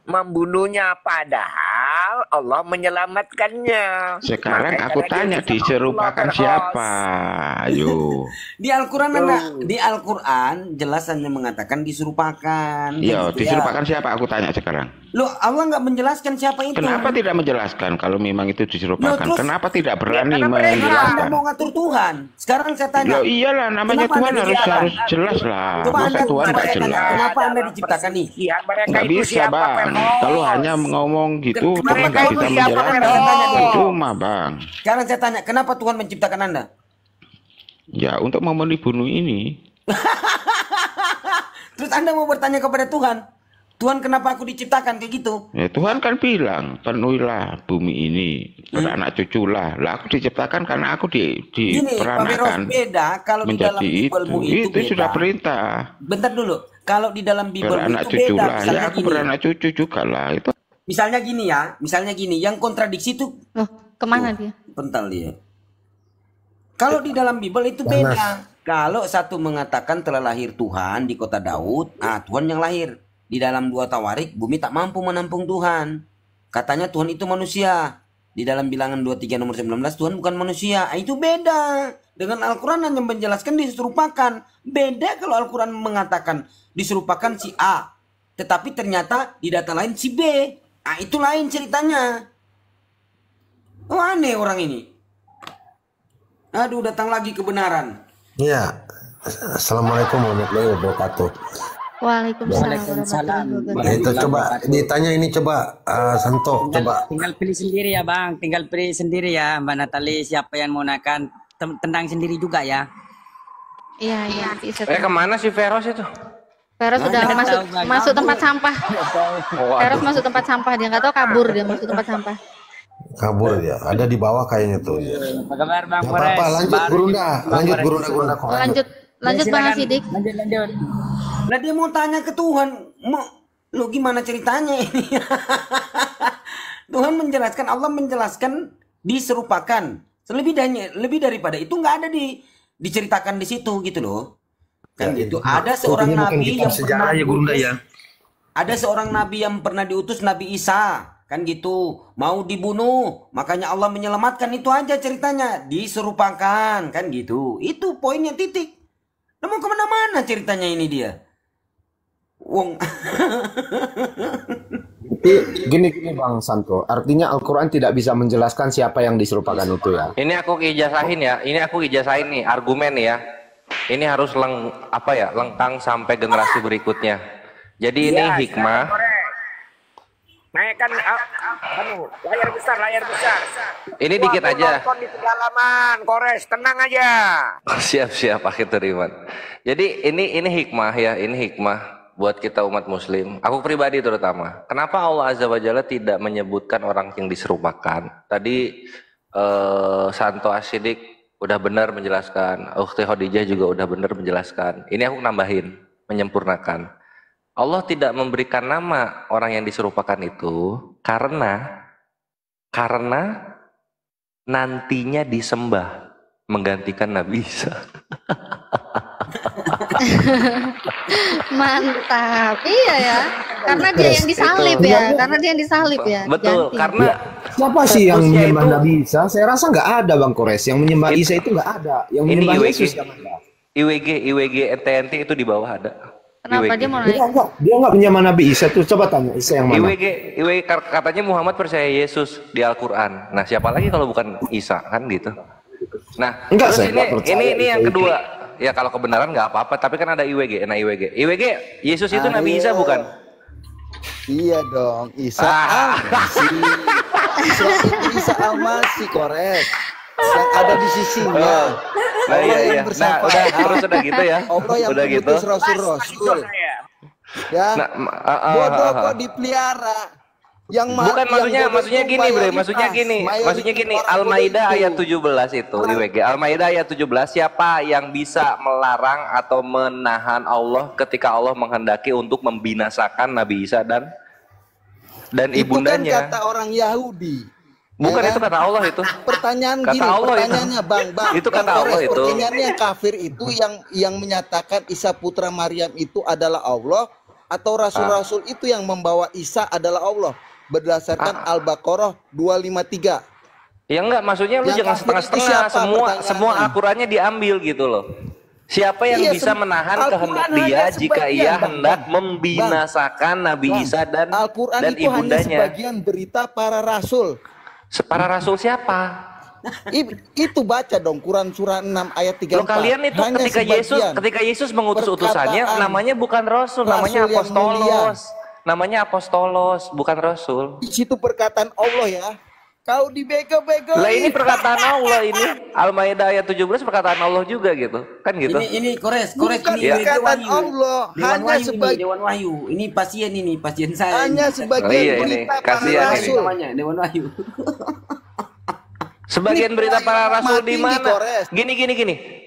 membunuhnya padahal Allah menyelamatkannya. Sekarang aku tanya, diserupakan siapa? Ayo. Di Al-Quran jelas hanya mengatakan diserupakan. Iya, diserupakan siapa? Aku tanya sekarang. Loh, Allah nggak menjelaskan siapa itu. Kenapa tidak menjelaskan kalau memang itu diserupakan? Kenapa tidak berani menjelaskan? Anda mau ngatur Tuhan. Sekarang saya tanya. Loh iyalah, namanya Tuhan harus jelas lah. Masa Tuhan nggak jelas? Kenapa Anda diciptakan nih? Nggak bisa bang. Kalau hanya ngomong gitu terus nggak bisa menjelaskan. Cuma bang. Sekarang saya tanya, kenapa Tuhan menciptakan Anda? Ya untuk memenuhi bunuh ini. Terus Anda mau bertanya kepada Tuhan? Tuhan, kenapa aku diciptakan kayak gitu? Ya, Tuhan kan bilang, penuhilah bumi ini, beranak cuculah. Lah aku diciptakan karena aku diperanakan menjadi itu sudah perintah. Bentar dulu, kalau di dalam Bible beranak itu cucu beda. Lah. Ya aku beranak cucu juga lah itu. Misalnya gini, yang kontradiksi itu. Kemana dia? Bentar dia. Kalau di dalam Bible itu beda. Kalau satu mengatakan telah lahir Tuhan di kota Daud, Tuhan yang lahir. Di dalam 2 Tawarik, bumi tak mampu menampung Tuhan. Katanya Tuhan itu manusia. Di dalam Bilangan 23 nomor 19, Tuhan bukan manusia. Itu beda. Dengan Al-Quran hanya menjelaskan diserupakan. Beda kalau Al-Quran mengatakan diserupakan si A. Tetapi ternyata di data lain si B. Itu lain ceritanya. Oh, aneh orang ini. Aduh, datang lagi kebenaran. Iya. Assalamualaikum warahmatullahi wabarakatuh. Waalaikumsalam. Itu coba ditanya ini coba Santo tinggal pilih sendiri ya bang, tinggal pilih sendiri ya Mbak Natali siapa yang menggunakan tendang sendiri juga ya. Iya. Kemana si Veros itu? Veros sudah masuk tempat sampah. Veros masuk tempat sampah, dia nggak tahu kabur dia masuk tempat sampah. Kabur ya, ada di bawah kayaknya tuh. Apa kabar Bang Apa, lanjut Gurunda. Lanjut Bang Sidik. Lanjut. Nah dia mau tanya ke Tuhan, lu gimana ceritanya ini? Tuhan menjelaskan, Allah menjelaskan diserupakan. Lebih daripada itu nggak ada diceritakan di situ gitu loh. Kan gitu. Ada seorang nabi yang pernah Ada seorang nabi yang pernah diutus, Nabi Isa, kan gitu. Mau dibunuh, makanya Allah menyelamatkan, itu aja ceritanya. Diserupakan, kan gitu. Itu poinnya, titik. Nah, mau kemana-mana ceritanya ini dia. Wong. Gini Bang Santo, artinya Al-Quran tidak bisa menjelaskan siapa yang diserupakan itu ya. Ini aku ijazahin ya, nih argumen ya. Ini harus lengkang sampai generasi berikutnya. Jadi ini hikmah. Naikkan layar besar. Ini dikit aja. Nonton di pedalaman, Kores, tenang aja. Siap, akhir teriman. Jadi ini hikmah ya, ini hikmah buat kita umat muslim. Aku pribadi terutama. Kenapa Allah Azza wa Jalla tidak menyebutkan orang yang diserupakan? Tadi Santo Asidik udah benar menjelaskan, Ukhti Khadijah juga udah benar menjelaskan. Ini aku nambahin, menyempurnakan. Allah tidak memberikan nama orang yang diserupakan itu karena nantinya disembah menggantikan Nabi Isa. Mantap, iya ya. Karena dia yang disalib ya. Betul, karena siapa sih yang menyembah Nabi Isa? Saya rasa nggak ada Bang Kores. Yang menyembah Isa itu nggak ada. Yang menyembah Yesus yang ada. IWG NTNT itu di bawah ada. Kenapa dia mau naik? Dia nggak menyembah Nabi Isa tuh. Coba tanya Isa yang mana? IWG katanya Muhammad percaya Yesus di Al-Quran. Nah siapa lagi kalau bukan Isa, kan gitu. Nah enggak, terus ini yang kedua. Ya kalau kebenaran nggak apa-apa, tapi kan ada IWG. Nah IWG Yesus itu Nabi Isa bukan? Iya dong, Isa Al-Masih. Isa Al-Masih, Kores. Yang ada di sisinya. Nah iya. Nah udah gitu ya. Allah yang udah gitu. Rasul. Ya. Bodoh kok dipelihara. Bukan maksudnya gini bre, maksudnya gini. Al-Maidah ayat 17 itu IWG. Al-Maidah ayat 17, siapa yang bisa melarang atau menahan Allah ketika Allah menghendaki untuk membinasakan Nabi Isa dan ibundanya? Itu kan kata orang Yahudi. Bukan ya, itu kata Allah itu. Pertanyaannya Bang. Itu kata Allah itu. Pertanyaannya yang kafir itu yang menyatakan Isa putra Maryam itu adalah Allah, atau rasul-rasul itu yang membawa Isa adalah Allah? Berdasarkan Al-Baqarah 253. Ya enggak, maksudnya lu jangan setengah-setengah, semua akurannya diambil gitu loh. Siapa yang bisa menahan kehendak dia jika ia hendak membinasakan Nabi Isa dan ibundanya? Hanya sebagian berita para rasul. Para rasul siapa? Itu baca dong Quran surah 6 ayat 34. Loh, kalian itu ketika Yesus mengutus utusannya namanya bukan rasul, namanya apostolos. Namanya apostolos, bukan rasul. Di situ perkataan Allah ya. Kau dibego-bego. Lah ini perkataan Allah ini. Al-Maidah ayat 17 perkataan Allah juga gitu. Kan gitu. Ini Kores ini perkataan Allah. Hanya sebagai Dewan Wahyu. Ini pasien saya. Hanya sebagian berita para rasul. Dewan Wahyu. Sebagian berita para rasul di mana? Gini.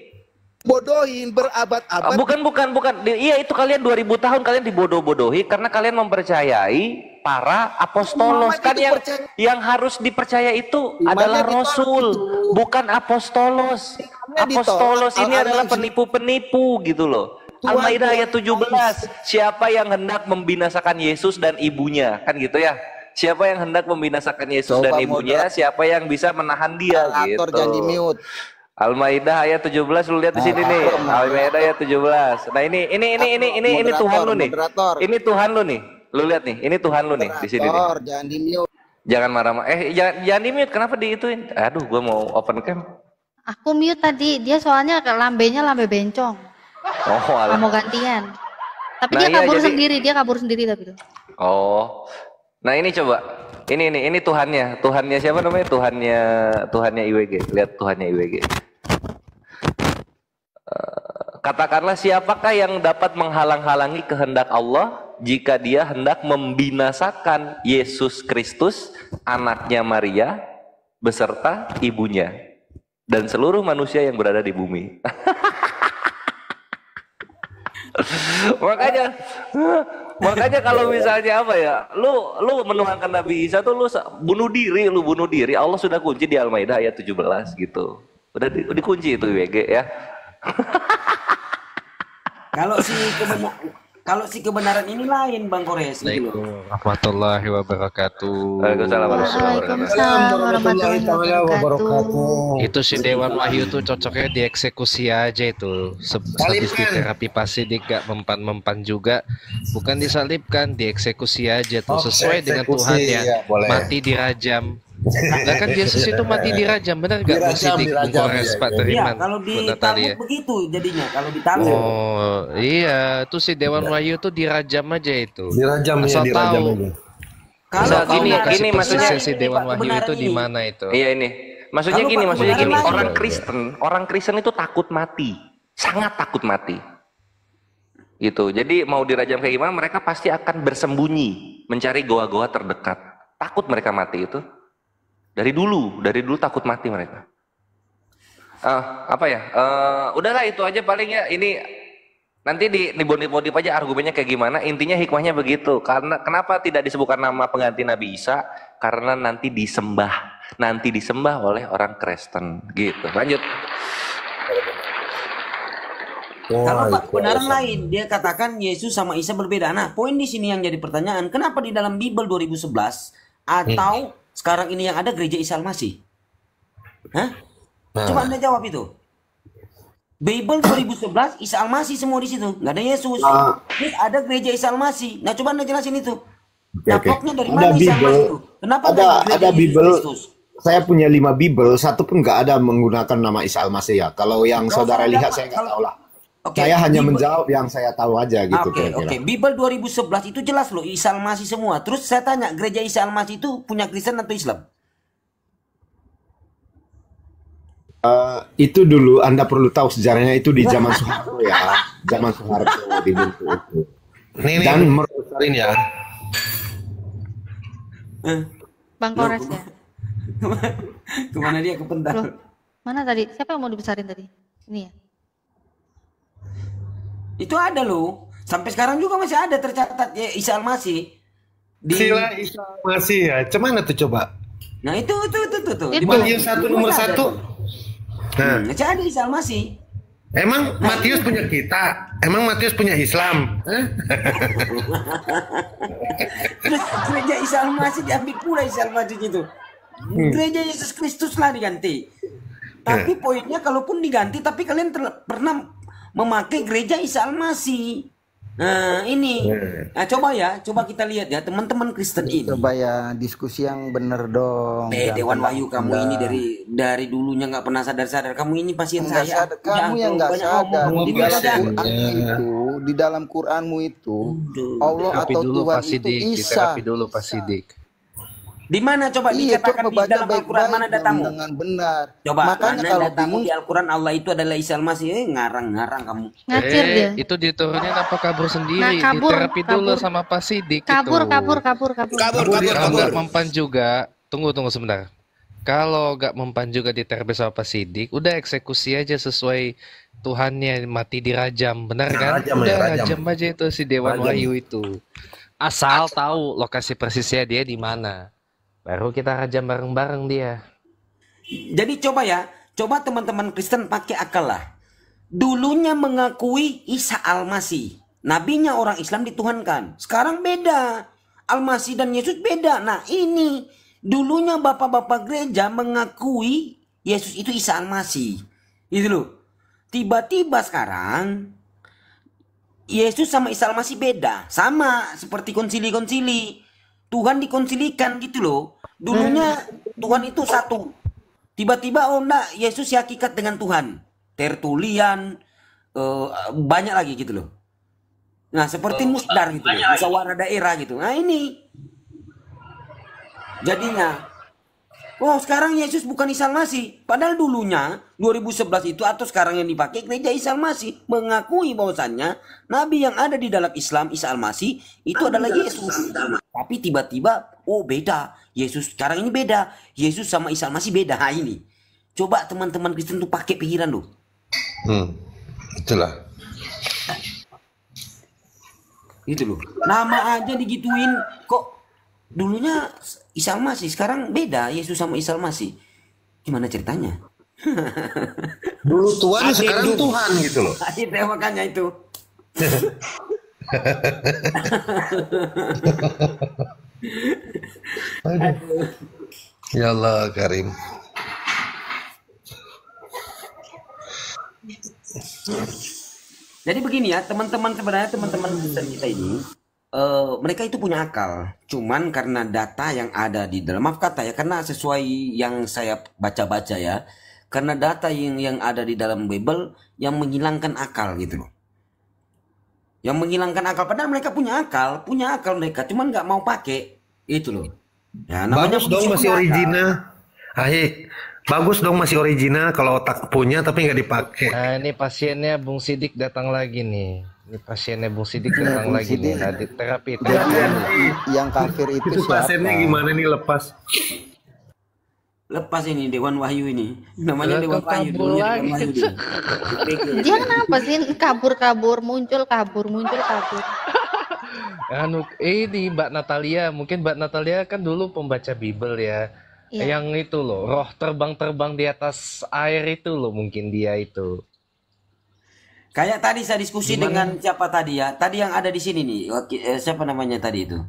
Bodohin berabad-abad. Bukan. Iya, itu kalian 2000 tahun kalian dibodoh-bodohi karena kalian mempercayai para apostolos. Kan yang harus dipercaya itu adalah rasul, bukan apostolos. Apostolos ini adalah penipu-penipu gitu loh. Al-Maidah ayat 17. Siapa yang hendak membinasakan Yesus dan ibunya, kan gitu ya. Siapa yang hendak membinasakan Yesus dan ibunya, siapa yang bisa menahan dia gitu. Jangan di-mute. Al-Maidah ayat 17, lu lihat di sini nih. Al-Maidah ayat 17. Nah, ini Tuhan lu nih. Ini Tuhan lu nih. Lu lihat nih, ini Tuhan lu nih di sini nih. Jangan di-mute. Jangan marah-marah. Jangan di-mute. Kenapa diituin? Aduh, gua mau open cam. Aku mute tadi. Dia soalnya lambenya lambe bencong. Oh, alah. Mau gantian. Tapi dia kabur sendiri tapi tuh. Oh. Nah, ini coba. Ini Tuhannya. Tuhannya siapa namanya? Tuhannya IWG. Lihat Tuhannya IWG. Katakanlah siapakah yang dapat menghalang-halangi kehendak Allah jika dia hendak membinasakan Yesus Kristus, anaknya Maria, beserta ibunya dan seluruh manusia yang berada di bumi. makanya kalau misalnya apa ya, lu menuhankan Nabi Isa tuh lu bunuh diri. Allah sudah kunci di Al-Maidah ayat 17 gitu. Udah dikunci itu WG ya. Kalau si kebenaran ini lain Bang Kores. Assalamualaikum warahmatullahi wabarakatuh. Waalaikumsalam warahmatullahi wabarakatuh. Itu si Dewan Wahyu tuh cocoknya dieksekusi aja itu. Habis di terapi pasidik gak mempan juga, bukan disalibkan, dieksekusi aja tuh sesuai dengan Tuhan ya. Mati dirajam. Nah kan Yesus itu mati dirajam, benar gak Musidik Kores Pak Teriman? Iya, kalau ditarik begitu jadinya, kalau ditarik. Oh iya, tuh si Dewan Wahyu tuh dirajam aja itu. Dirajam ya, dirajam aja. Kalau gini maksudnya si Dewan Wahyu itu di mana itu? Iya ini. Maksudnya gini, orang Kristen itu takut mati. Sangat takut mati. Gitu. Jadi mau dirajam kayak gimana, mereka pasti akan bersembunyi, mencari goa-goa terdekat. Takut mereka mati itu. Dari dulu takut mati mereka. Udahlah itu aja paling ya. Ini nanti di modif aja argumennya kayak gimana. Intinya hikmahnya begitu. Karena kenapa tidak disebutkan nama pengganti Nabi Isa? Karena nanti disembah oleh orang Kristen. Gitu. Lanjut. Kalau kebenaran lain, dia katakan Yesus sama Isa berbeda. Nah, poin di sini yang jadi pertanyaan, kenapa di dalam Bible 2011 atau sekarang ini yang ada gereja Isa Al-Masih? Hah? Coba Anda jawab itu. Bible 2011 Isa Al-Masih semua di situ, nggak ada Yesus. Ini ada gereja Isa Al-Masih. Nah, coba Anda jelasin itu. Dapatnya dari mana Isa Al-Masih itu? Kenapa ada Bible? Saya punya 5 Bible, satu pun nggak ada menggunakan nama Isa Al-Masih ya. Kalau yang saudara lihat saya nggak tahu lah. Saya hanya menjawab yang saya tahu aja gitu kira-kira. Bible 2011 itu jelas loh Isa Al-Masih semua. Terus saya tanya, gereja Isa Al-Masih itu punya Kristen atau Islam? Itu dulu Anda perlu tahu sejarahnya itu di zaman Soeharto ya. Zaman Soeharto dibentuk itu. Dan merusakin ya. Bang Kores ya. Kemana dia kepentar? Mana tadi? Siapa yang mau dibesarin tadi? Ini ya. Itu ada loh. Sampai sekarang juga masih ada tercatat ya Isa Al-Masih. Sila Isa Al-Masih ya. Cuman itu coba. Nah itu. Di Matius 1 nomor 1. Nah, masih ada Isa Al-Masih. Emang Matius punya kita? Emang Matius punya Islam? Terus gereja Isa Al-Masih diambil pula Isa Al-Masih itu. Gereja Yesus Kristus lah diganti. Tapi poinnya kalaupun diganti, tapi kalian pernah memakai gereja Isa Al-Masih. Nah ini, nah coba kita lihat ya teman-teman Kristen ini. Coba ya diskusi yang bener dong. Dewan Wahyu kamu ini dari dulunya nggak pernah sadar. Kamu ini pasien saya. Kamu yang nggak sadar. Di dalam Quranmu itu Allah atau Tuhan itu Isa. Terapi dulu Pak Sidik. Di mana coba dikatakan di dalam Al-Quran mana datamu? Dengan benar. Coba makanya kalau datamu di Al-Quran Allah itu adalah Isa Al-Masih. Ngarang kamu. Ngacir dia. Itu diturunin apa kabur sendiri? Diterapi dulu sama Pak Sidik. Kabur. Nggak mempan juga. Tunggu sebentar. Kalau nggak mempan juga diterapi sama Pak Sidik, udah eksekusi aja sesuai Tuhannya, mati dirajam, benar kan? Rajam aja itu si Dewan Wahyu itu. Asal tahu lokasi persisnya dia di mana. Baru kita rajam bareng-bareng dia. Jadi coba teman-teman Kristen pakai akal lah. Dulunya mengakui Isa Al-Masih. Nabinya orang Islam dituhankan. Sekarang beda. Al-Masih dan Yesus beda. Nah ini, dulunya bapak-bapak gereja mengakui Yesus itu Isa Al-Masih. Itu loh. Tiba-tiba sekarang, Yesus sama Isa Al-Masih beda. Sama seperti konsili-konsili. Tuhan dikonsilikan gitu loh. Dulunya Tuhan itu satu. Tiba-tiba enggak, Yesus hakikat dengan Tuhan. Tertulian, banyak lagi gitu loh. Nah seperti musdar gitu loh. Musyawarah daerah gitu. Nah ini. Jadinya Oh, sekarang Yesus bukan Isa Al-Masih. Padahal dulunya 2011 itu atau sekarang yang dipakai gereja Isa Al-Masih mengakui bahwasannya nabi yang ada di dalam Islam Isa Al-Masih itu adalah Yesus. Tapi tiba-tiba oh beda. Yesus sekarang ini beda. Yesus sama Isa Al-Masih beda. Nah, ini. Coba teman-teman Kristen tuh pakai pikiran loh. Itulah. Itu loh. Nama aja digituin kok. Dulunya Isa Al-Masih, sekarang beda Yesus sama Isa Al-Masih. Gimana ceritanya? Dulu Tuhan, sekarang Tuhan gitu loh. Itu makanya itu. Ya Allah Karim. Jadi begini ya, teman-teman, sebenarnya teman-teman Kristen kita ini mereka itu punya akal, cuman karena data yang ada di dalam, maaf kata ya, karena sesuai yang saya baca-baca ya, karena data yang ada di dalam Bible yang menghilangkan akal gitu loh, yang menghilangkan akal. Padahal mereka punya akal mereka, cuman nggak mau pakai itu loh. Ya, bagus dong masih original. Bagus dong masih original kalau otak punya tapi nggak dipakai. Nah ini pasiennya Bung Sidik datang lagi nih. Ini pasiennya Bung Sidik datang lagi nih. Nah, di terapi. Yang kafir itu siapa? Pasiennya gimana nih lepas? Lepas ini Dewan Wahyu ini. Namanya Dewan Wahyu. Dia kenapa sih kabur-kabur, muncul kabur. Ini Mbak Natalia, mungkin Mbak Natalia kan dulu pembaca Bible ya. Yang itu loh, roh terbang-terbang di atas air itu loh, mungkin dia itu. Kayak tadi saya diskusi dengan siapa tadi ya? Tadi yang ada di sini nih, siapa namanya tadi itu?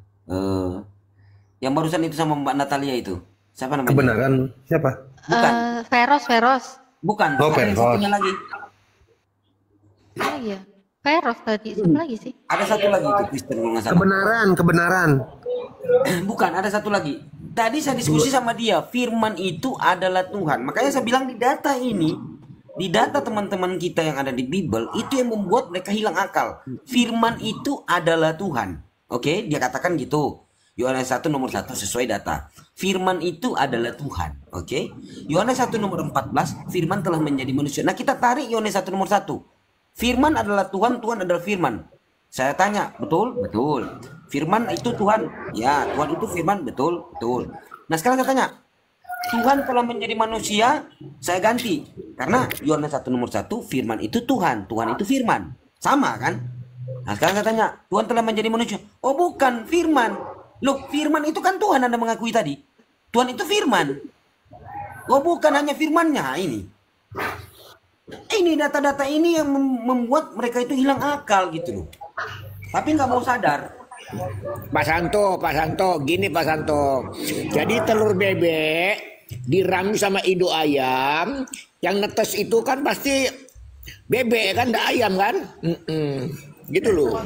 Yang barusan itu sama Mbak Natalia itu. Siapa namanya? Kebenaran siapa? Bukan. Veros. Bukan. Oh, Veros. Lagi. Oh iya. Veros tadi, siapa lagi sih? Ada satu lagi itu Kristen kalau nggak salah. Kebenaran. Bukan, ada satu lagi. Tadi saya diskusi sama dia, firman itu adalah Tuhan. Makanya saya bilang di data ini, di data teman-teman kita yang ada di Bible, itu yang membuat mereka hilang akal. Firman itu adalah Tuhan. Oke, dia katakan gitu. Yohanes 1 nomor 1 sesuai data. Firman itu adalah Tuhan. Oke. Yohanes 1 nomor 14, firman telah menjadi manusia. Nah, kita tarik Yohanes 1 nomor 1. Firman adalah Tuhan, Tuhan adalah firman. Saya tanya, betul? Betul. Firman itu Tuhan. Ya, Tuhan itu firman, betul? Betul. Nah, sekarang saya tanya, Tuhan telah menjadi manusia, saya ganti. Karena Yohanes 1 nomor 1, firman itu Tuhan, Tuhan itu firman. Sama kan? Nah, sekarang saya tanya, Tuhan telah menjadi manusia. Oh, bukan, firman. Loh, firman itu kan Tuhan Anda mengakui tadi. Tuhan itu firman. Oh, bukan hanya firmannya. Ini data-data ini yang membuat mereka itu hilang akal gitu loh. Tapi nggak mau sadar. Pak Santo, gini Pak Santo. Jadi telur bebek diramu sama induk ayam, yang netes itu kan pasti bebek kan, enggak ayam kan? Gitu loh.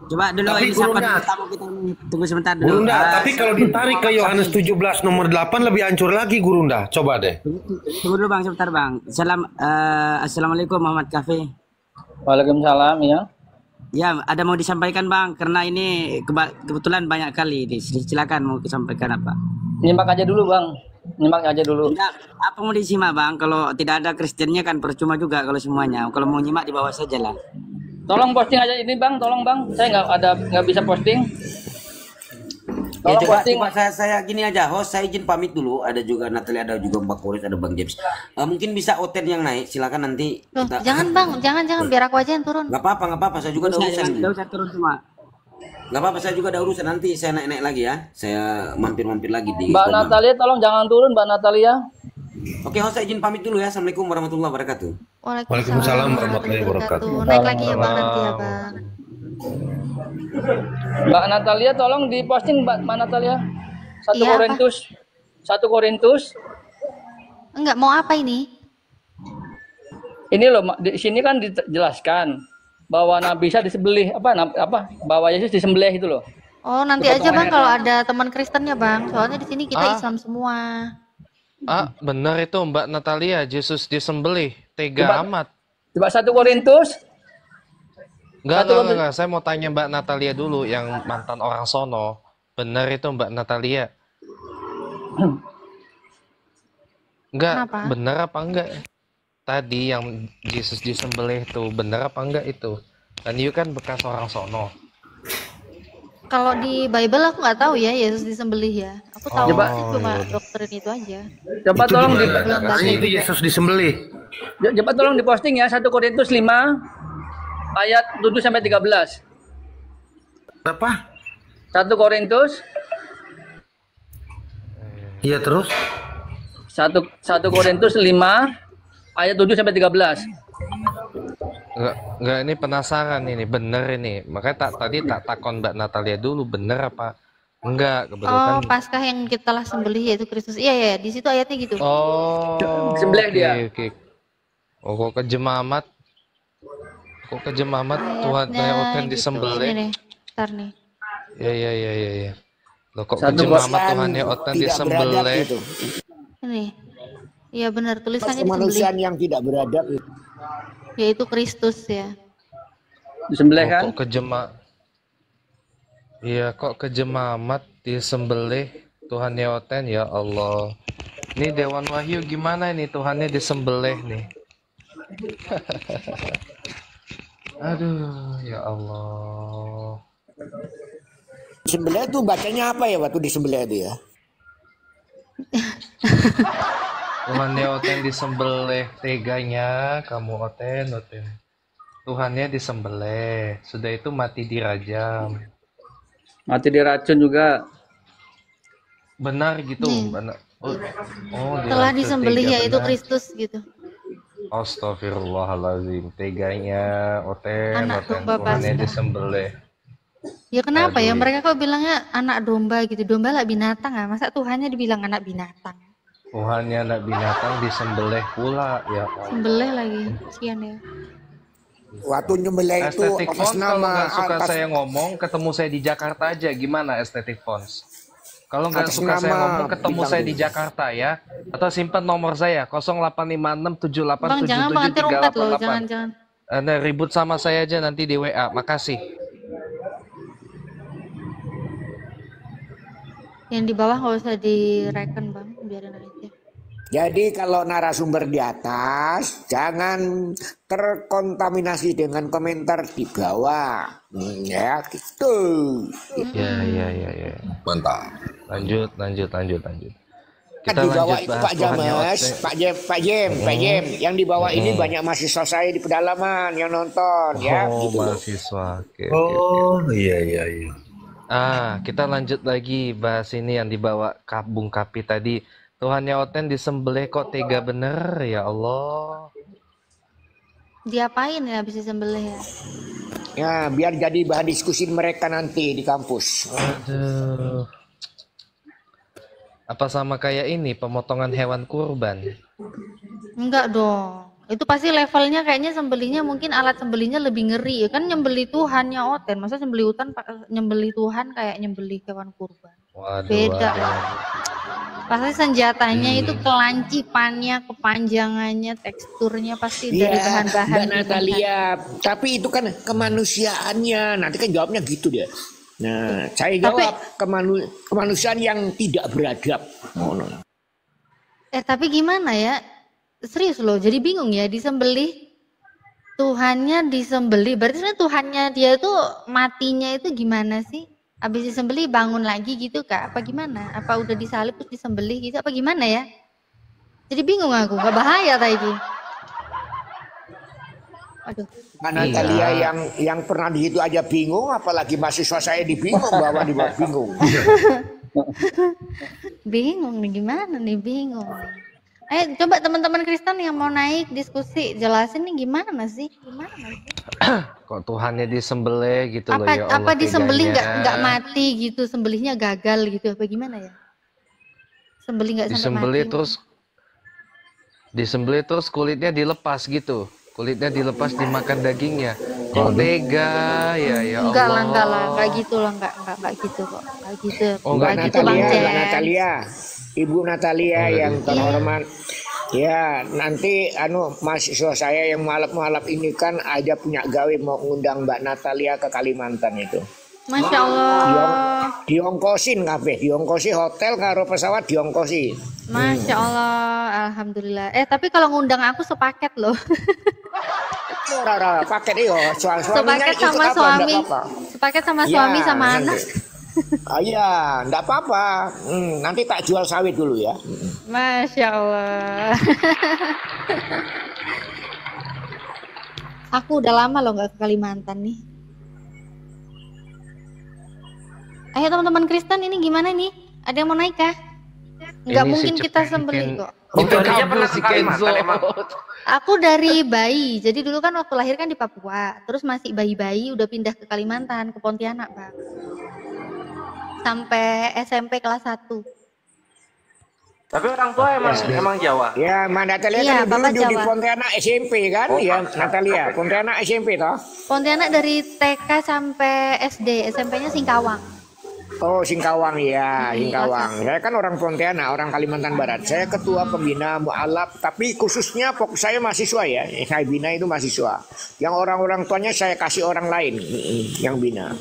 Coba dulu tapi ini siapa tamu kita tunggu sebentar dulu. Gurunda, tapi kalau ditarik ke Yohanes 17 nomor 8 lebih hancur lagi Gurunda. Coba deh. Tunggu dulu Bang, sebentar Bang. Assalamualaikum Muhammad Cafe. Waalaikumsalam ya. Ya, ada mau disampaikan Bang, karena ini kebetulan banyak kali. Silakan mau disampaikan apa? Nyimak aja dulu Bang. Nyimak aja dulu. Enggak, apa mau disimak Bang? Kalau tidak ada Kristennya kan percuma juga kalau semuanya. Kalau mau nyimak di bawah saja lah. Tolong posting aja ini Bang, tolong Bang. Saya nggak bisa posting. Ya, coba saya gini aja, host saya izin pamit dulu. Ada juga Natalia, ada juga Mbak Koris, ada Bang James. Mungkin bisa Oten yang naik, silakan nanti. Kita... Jangan Bang, jangan biar aku aja yang turun. Gak apa-apa, saya juga ada urusan. Gak usah turun semua. Gak apa-apa, saya juga ada urusan, nanti saya naik lagi ya. Saya mampir lagi di Mbak Natalia, tolong jangan turun Mbak Natalia. Oke, host saya izin pamit dulu ya. Assalamualaikum warahmatullahi wabarakatuh. Waalaikumsalam warahmatullahi wabarakatuh. Naik lagi ya Bang nanti ya Bang. Mbak Natalia tolong diposting Mbak Natalia. 1 Iya, Korintus. 1 Korintus. Enggak, mau apa ini? Ini loh, di sini kan dijelaskan bahwa Nabi Isa disembelih, bahwa Yesus disembelih itu loh. Oh, nanti aja Bang kalau ada teman Kristennya Bang. Soalnya di sini kita Islam semua. Benar itu Mbak Natalia, Yesus disembelih. Tega amat. Coba 1 Korintus. Enggak. Saya mau tanya Mbak Natalia dulu yang mantan orang sono. Benar itu Mbak Natalia. Enggak, benar apa enggak? Tadi yang Yesus disembelih tuh benar apa enggak itu? Dan you kan bekas orang sono. Kalau di Bible aku nggak tahu ya Yesus disembelih ya. Aku tahu cuma doktrin itu aja. Coba tolong itu Yesus disembelih. Coba tolong diposting ya 1 Korintus 5 ayat 7 sampai 13. Apa? 1 Korintus. Iya terus? 1 Korintus 5 ayat 7 sampai 13. Enggak, ini penasaran ini, bener ini. Makanya tadi tak takon Mbak Natalia dulu, bener apa enggak? Oh, Paskah yang kita lah sembelih yaitu Kristus. Iya, di situ ayatnya gitu. Oh, sembelih dia. Oke. Oh, kok kejemamat Tuhan yang disembelih. Ini nih, ntar nih. Ya. Loh, kok kejemamat Tuhan yang disembelih. Ini. Iya benar, tulisannya kemanusiaan yang tidak beradab itu. Yaitu Kristus ya. Disembelih kan? Kok kejemamat disembelih Tuhan Yeoten ya Allah. Ini Dewan Wahyu gimana ini Tuhannya disembelih nih. Aduh, ya Allah. Disembelih itu bacanya apa ya waktu disembelih itu ya? Tuhannya Oten disembelih, teganya kamu Oten. Tuhannya disembelih, sudah itu mati dirajam. Mati diracun juga. Benar gitu, benar. Telah disembelih yaitu Kristus gitu. Astagfirullahaladzim, teganya Oten, Tuhannya disembelih. Ya kenapa ya mereka kok bilangnya anak domba gitu, domba lah binatang ah, masa Tuhannya dibilang anak binatang? Tuhannya anak binatang disembelih pula ya. Sembelih lagi, kasihan ya. Waktu nyembelih itu atas nama suka saya ngomong, ketemu saya di Jakarta aja, gimana Estetik Fonts? Kalau nggak suka saya ngomong, ketemu saya di Jakarta ya, atau simpan nomor saya 0856787738. Bang jangan nanti rungkat loh, jangan. Ribut sama saya aja nanti di WA, makasih. Yang di bawah nggak usah direken bang, biarin aja. Jadi kalau narasumber di atas jangan terkontaminasi dengan komentar di bawah, ya gitu. Ya. Mantap. Lanjut. Kita di bawah itu Pak James, Pak Jem, yang di bawah ini banyak mahasiswa saya di pedalaman yang nonton, ya. Oh, gitu mahasiswa. Okay. Iya. Kita lanjut lagi bahas ini yang dibawa Bung Kapi tadi. Tuhannya Oten disembelih kok tega bener ya Allah. Diapain ya habis disembelih ya? Ya biar jadi bahan diskusi mereka nanti di kampus. Aduh. Apa sama kayak ini pemotongan hewan kurban? Enggak dong. Itu pasti levelnya kayaknya sembelihnya mungkin alat sembelihnya lebih ngeri ya kan, nyembelih Tuhannya Oten, masa nyembelih Tuhan kayak nyembelih hewan kurban. Beda lah. Pasti senjatanya itu kelancipannya, kepanjangannya, teksturnya pasti dari bahan-bahan. Mbak Natalia, tapi itu kan kemanusiaannya. Nanti kan jawabnya gitu dia. Nah, saya jawab kemanusiaan yang tidak beradab. Tapi gimana ya? Serius loh, jadi bingung ya, disembelih Tuhannya disembelih, berarti sebenarnya Tuhannya dia tuh matinya itu gimana sih? Habis disembelih bangun lagi gitu kak? Apa gimana? Apa udah disalib terus disembelih gitu? Apa gimana ya? Jadi bingung aku, nggak bahaya tadi. Aduh. Natalia yang pernah di situ aja bingung, apalagi mahasiswa saya dibingung bahwa dibuat bingung. Bingung nih gimana nih bingung. Coba teman-teman Kristen yang mau naik diskusi jelasin nih gimana sih? Kok Tuhannya disembelih gitu loh ya Allah. Apa disembelih nggak mati gitu, sembelihnya gagal gitu apa gimana ya? Sembelih nggak sampai mati. Disembelih terus kulitnya dilepas gitu. Kulitnya dilepas dimakan dagingnya. Kok tega ya Allah. Enggak lah, enggak gitu loh, enggak gitu kok. Enggak gitu. Mbak Natalia, Ibu Natalia yang terhormat. Ya, nanti mahasiswa saya yang malap-malap ini kan aja punya gawe mau ngundang Mbak Natalia ke Kalimantan itu. Masya Allah. Diongkosin kabeh, diongkosi hotel karo pesawat diongkosi. Masya Allah, alhamdulillah. Tapi kalau ngundang aku sepaket loh. Ora paket iyo, sepaket sama suami. Sepaket sama suami sama anak. Iya, enggak apa-apa. Nanti tak jual sawit dulu ya. Masya Allah. Aku udah lama loh nggak ke Kalimantan nih. Ayo teman-teman Kristen, ini gimana nih? Ada yang mau naik kah? Nggak mungkin kita sembelih kok. Itu dia pernah ke Kalimantan emang. Aku dari bayi, jadi dulu kan waktu lahir kan di Papua, terus masih bayi-bayi udah pindah ke Kalimantan, ke Pontianak, Bang. Sampai SMP kelas 1. Tapi orang tua emang Jawa. Ya, Mbak Natalia kan dulu di Pontianak SMP kan? Iya, Natalia. Pontianak SMP toh? Pontianak dari TK sampai SD, SMP-nya Singkawang. Oh, Singkawang ya, Singkawang. Saya kan orang Pontianak, orang Kalimantan Barat. Saya ketua pembina mualaf, tapi khususnya fokus saya mahasiswa ya. Saya bina itu mahasiswa. Yang orang-orang tuanya saya kasih orang lain yang bina.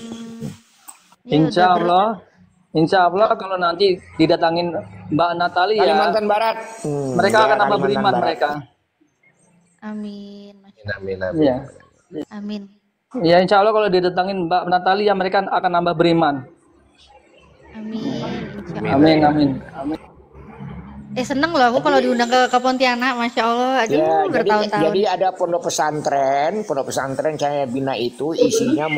Insya Allah kalau nanti didatangin Mbak Natalia Kalimantan Barat, mereka akan tambah beriman mereka. Amin. Amin. Ya. Amin. Ya, insya Allah kalau didatangin Mbak Natalia mereka akan nambah beriman. Amin. Seneng loh aku kalau diundang ke Pontianak, Masya Allah. Aduh, bertahun-tahun. Jadi ada pondok pesantren saya bina itu isinya